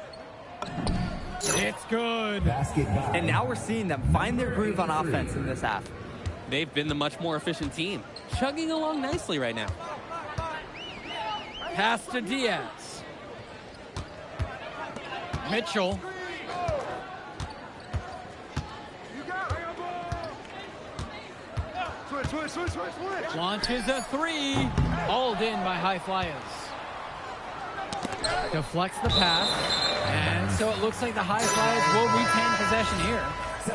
It's good. And now we're seeing them find their groove on offense in this half. They've been the much more efficient team, chugging along nicely right now. Pass to Diaz. Mitchell. Launches a 3. Hauled in by High Flyers. Deflects the pass. And so it looks like the High Flyers will retain possession here.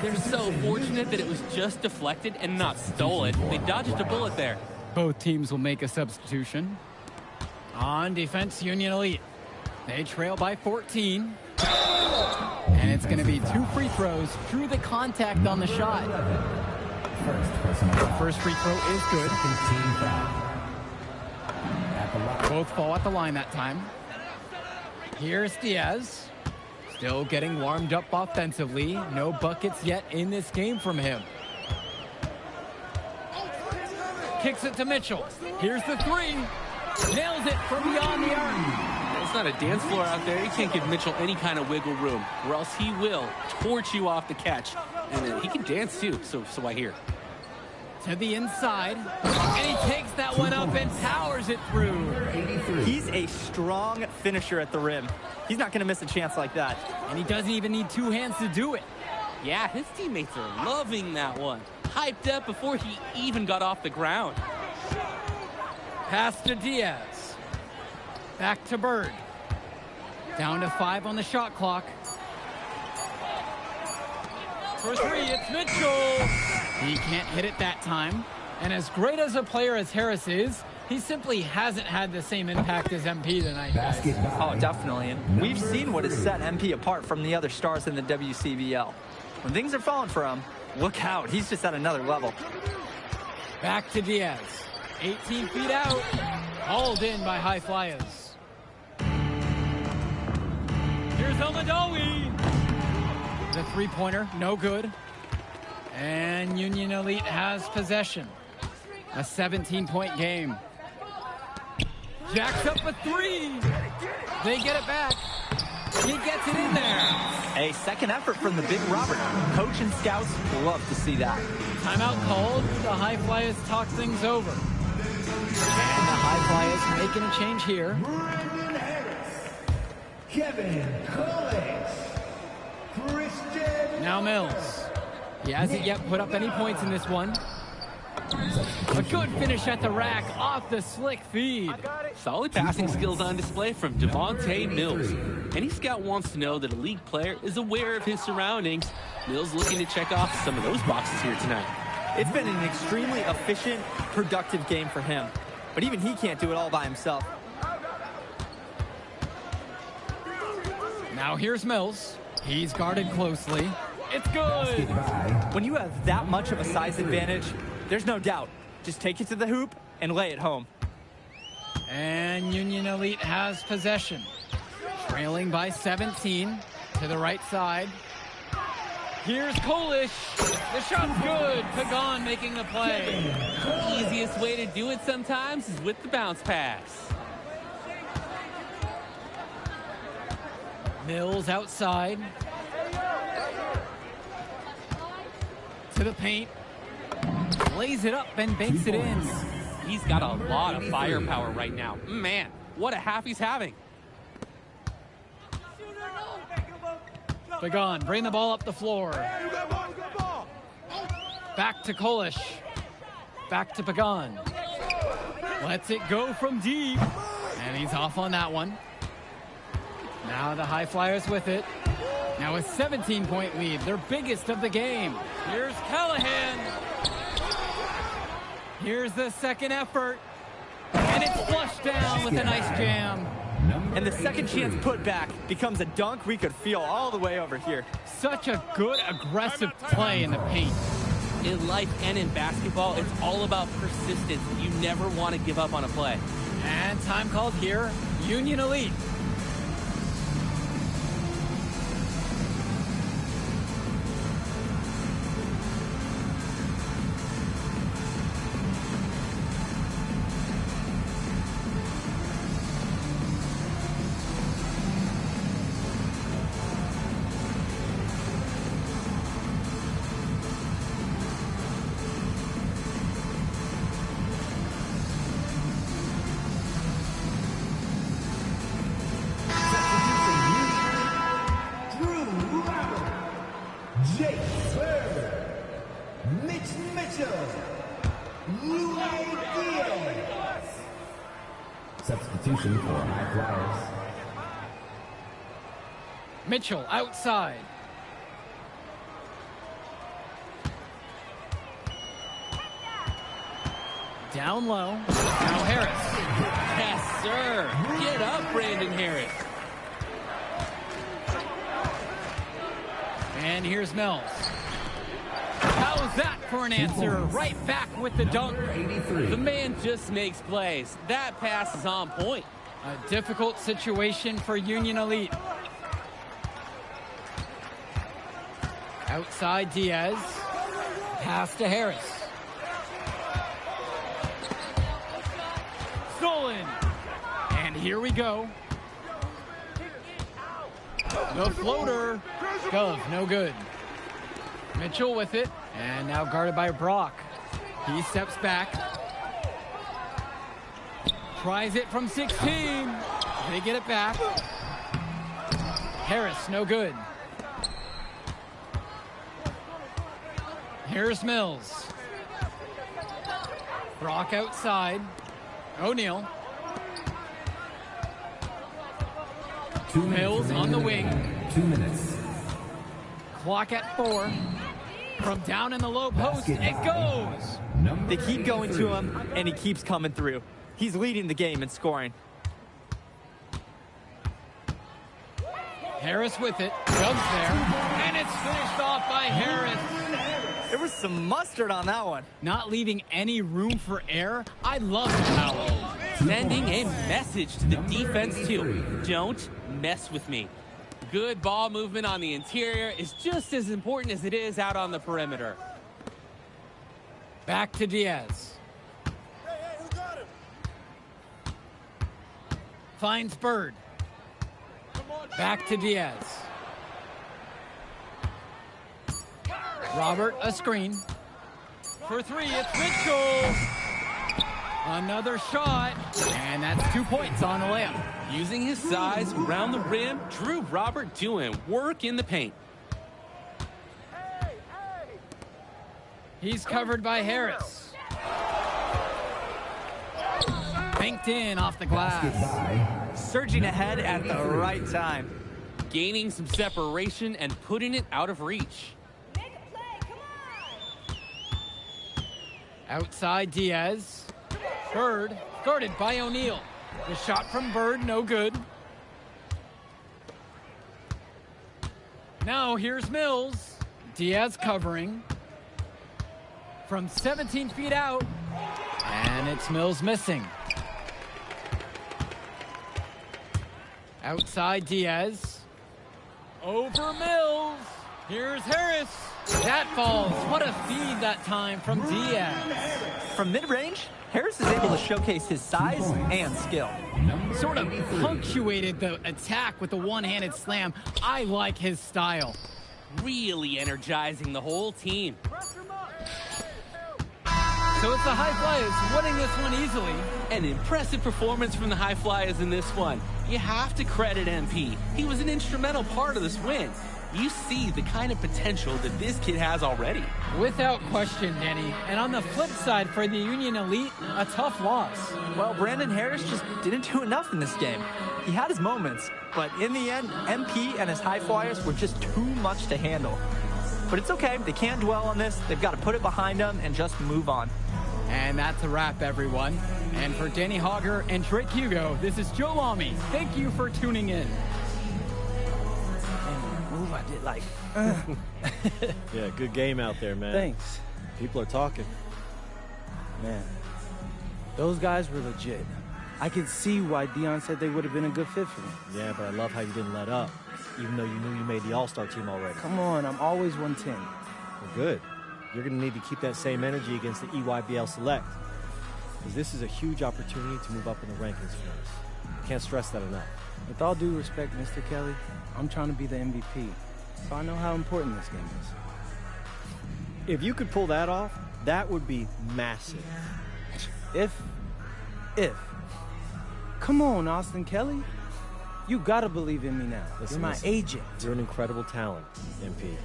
They're so fortunate that it was just deflected and not stolen. They dodged a bullet there. Both teams will make a substitution. On defense, Union Elite. They trail by 14. And it's going to be 2 free throws through the contact on the shot. The first free throw is good. Both fall at the line that time. Here's Diaz. Still getting warmed up offensively. No buckets yet in this game from him. Kicks it to Mitchell. Here's the 3. Nails it from beyond the arc. It's not a dance floor out there. You can't give Mitchell any kind of wiggle room, or else he will torch you off the catch. And he can dance too, so I hear. To the inside, and he takes that one up and powers it through. He's a strong finisher at the rim. He's not going to miss a chance like that. And he doesn't even need two hands to do it. Yeah, his teammates are loving that one. Hyped up before he even got off the ground. Pass to Diaz. Back to Bird. Down to 5 on the shot clock. For 3, it's Mitchell. He can't hit it that time. And as great as a player as Harris is, he simply hasn't had the same impact as MP tonight, guys. Oh, definitely. And we've seen what has set MP apart from the other stars in the WCBL. When things are falling for him, look out. He's just at another level. Back to Diaz. 18 feet out. Hauled in by High Flyers. Here's El-Madawi. The three-pointer, no good. And Union Elite has possession. A 17-point game. Jacks up a 3. They get it back. He gets it in there. A second effort from the big Robert. Coach and scouts love to see that. Timeout called. The High Flyers talk things over. And the High Flyers making a change here. Kevin Collins. Christian. Now Mills. He hasn't yet put up any points in this one. A good finish at the rack off the slick feed. Solid passing skills on display from Devontae Mills. Any scout wants to know that a league player is aware of his surroundings. Mills looking to check off some of those boxes here tonight. It's been an extremely efficient, productive game for him. But even he can't do it all by himself. Now here's Mills. He's guarded closely. It's good. When you have that much of a size advantage, there's no doubt. Just take it to the hoop and lay it home. And Union Elite has possession. Trailing by 17 to the right side. Here's Kolish. The shot's good. Pagan making the play. The easiest way to do it sometimes is with the bounce pass. Mills outside. To the paint. Lays it up and banks it in. He's got a lot of firepower right now. Man, what a half he's having. Pagan, bring the ball up the floor. Back to Kolish. Back to Pagan. Lets it go from deep. And he's off on that one. Now the High Flyers with it. Now a 17-point lead, their biggest of the game. Here's Callahan. Here's the second effort. And it's flushed down with a nice jam. And the second chance putback becomes a dunk we could feel all the way over here. Such a good, aggressive play in the paint. In life and in basketball, it's all about persistence. You never want to give up on a play. And time called here, Union Elite. Substitution for High Flyers. Mitchell outside. Down low. Now Harris. Yes, sir. Get up, Brandon Harris. And here's Mills. How's that for an answer? Right back with the dunk. The man just makes plays. That pass is on point. A difficult situation for Union Elite. Outside Diaz. Pass to Harris. Stolen. And here we go. The floater. Gov, no good. Mitchell with it, and now guarded by Brock. He steps back. Tries it from 16. They get it back. Harris, no good. Here's Mills. Brock outside. O'Neal. Mills on the wing. 2 minutes. Clock at 4. From down in the low post, it goes. They keep going to him, and he keeps coming through. He's leading the game in scoring. Harris with it. Jumps there. And it's finished off by Harris. There was some mustard on that one. Not leaving any room for error. I love the foul. Sending a message to the defense, too. Don't mess with me. Good ball movement on the interior is just as important as it is out on the perimeter. Back to Diaz. Hey, who got him? Finds Bird. Back to Diaz. Robert, a screen. For 3, it's Mitchell. Another shot. And that's 2 points on the layup. Using his size around the rim, Drew Robert doing work in the paint. He's covered by Harris. Banked in off the glass. Surging ahead at the right time. Gaining some separation and putting it out of reach. Outside Diaz. Bird, guarded by O'Neal. The shot from Bird, no good. Now here's Mills. Diaz covering. From 17 feet out. And it's Mills missing. Outside Diaz. Over Mills. Here's Harris. That falls. What a feed that time from Diaz. From mid-range, Harris is able to showcase his size and skill. Sort of punctuated the attack with the one-handed slam. I like his style. Really energizing the whole team. So it's the High Flyers winning this one easily. An impressive performance from the High Flyers in this one. You have to credit MP. He was an instrumental part of this win. You see the kind of potential that this kid has already. Without question, Denny. And on the flip side, for the Union Elite, a tough loss. Well, Brandon Harris just didn't do enough in this game. He had his moments, but in the end, MP and his High Flyers were just too much to handle. But it's okay. They can't dwell on this. They've got to put it behind them and just move on. And that's a wrap, everyone. And for Danny Hogger and Drake Hugo, this is Joe Lamy. Thank you for tuning in. Move I did like. Yeah, good game out there, man. Thanks. People are talking. Man, those guys were legit. I could see why Dion said they would have been a good fit for me. Yeah, but I love how you didn't let up, even though you knew you made the All-Star team already. Come on, I'm always 110. Well, good. You're going to need to keep that same energy against the EYBL Select, because this is a huge opportunity to move up in the rankings for us. Can't stress that enough. With all due respect, Mr. Kelly, I'm trying to be the MVP, so I know how important this game is. If you could pull that off, that would be massive. If. Come on, Austin Kelly. You gotta believe in me now. You're my agent. You're an incredible talent, MP.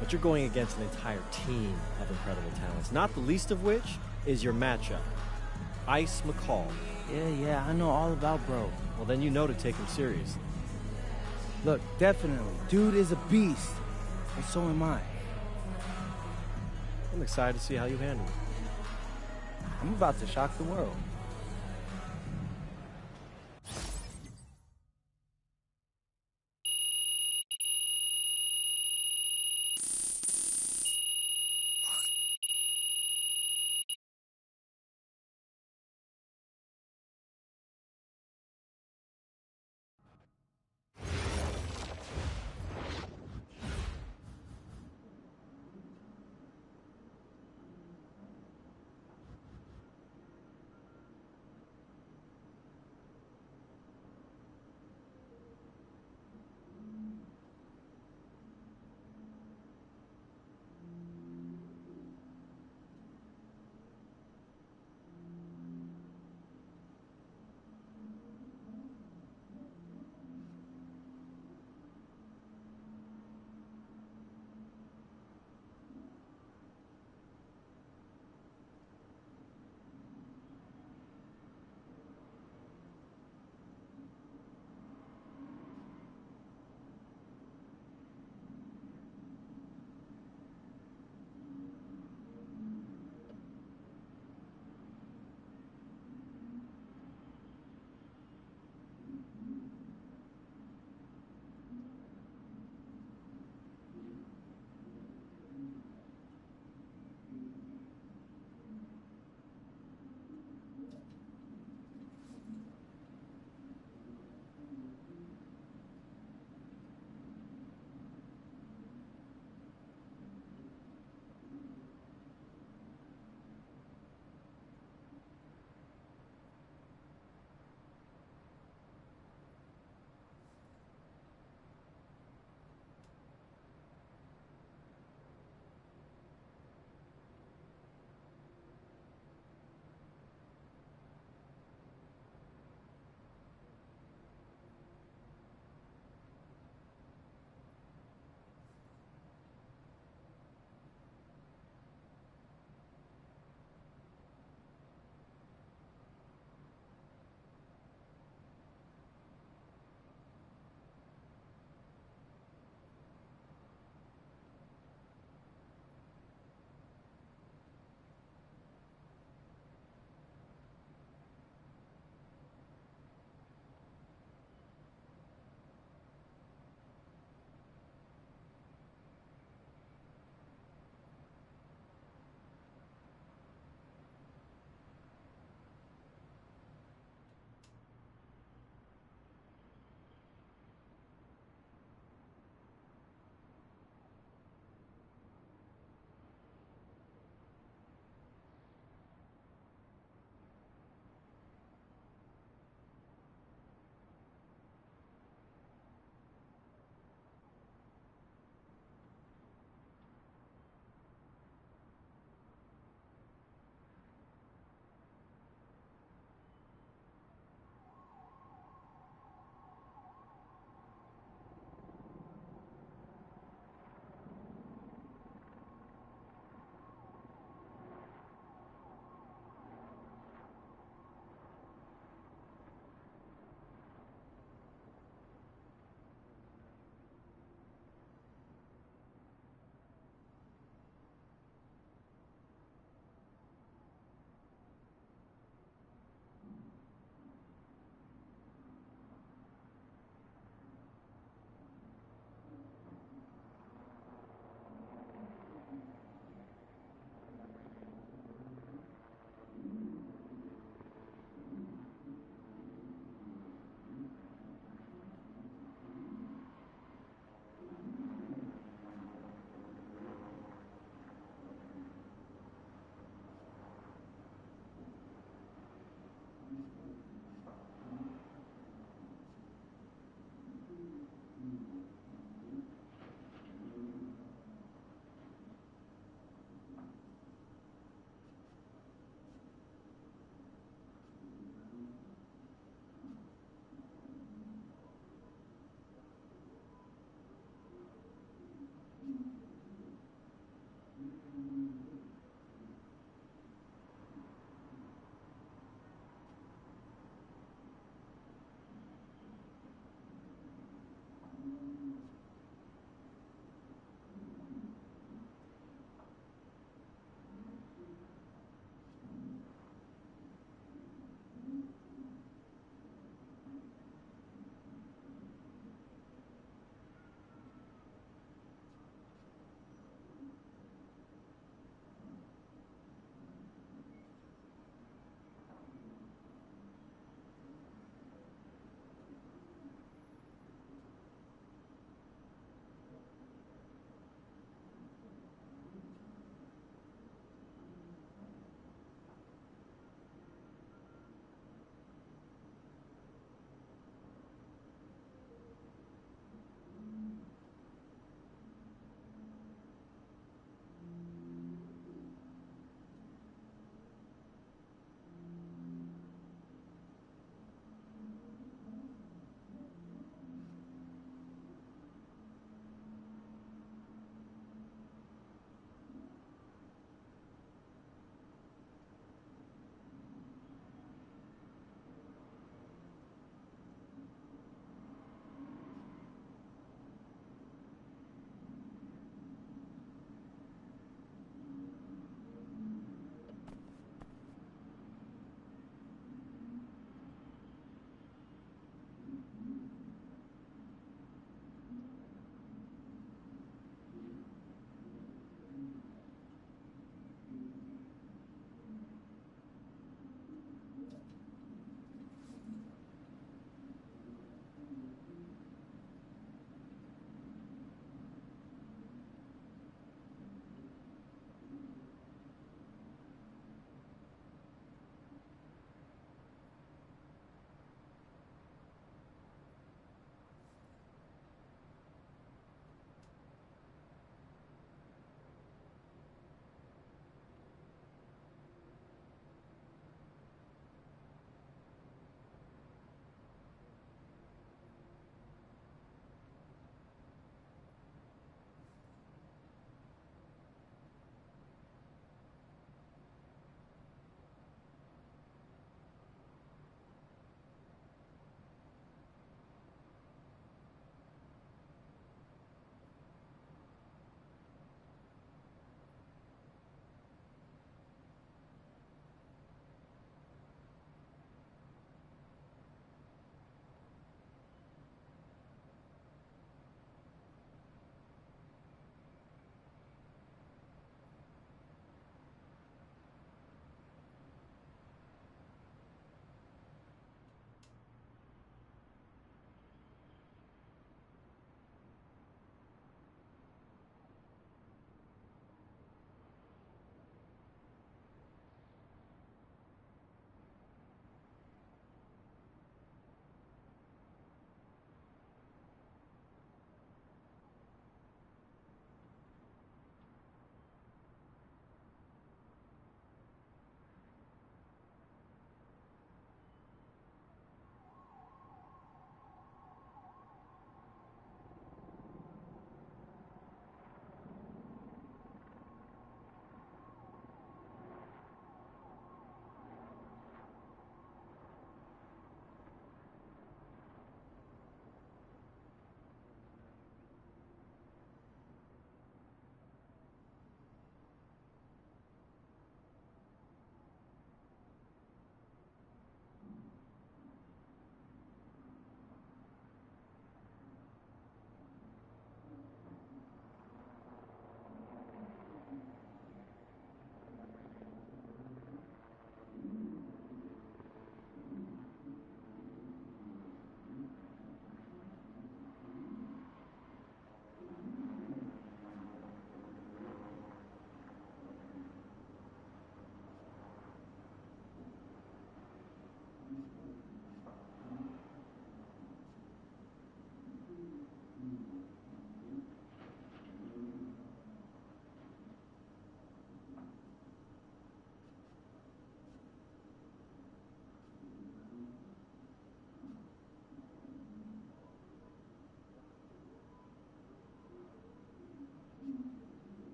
But you're going against an entire team of incredible talents, not the least of which is your matchup, Ice McCall. Yeah, I know all about bro. Well, then you know to take him seriously. Look, definitely. Dude is a beast. And so am I. I'm excited to see how you handle it. I'm about to shock the world.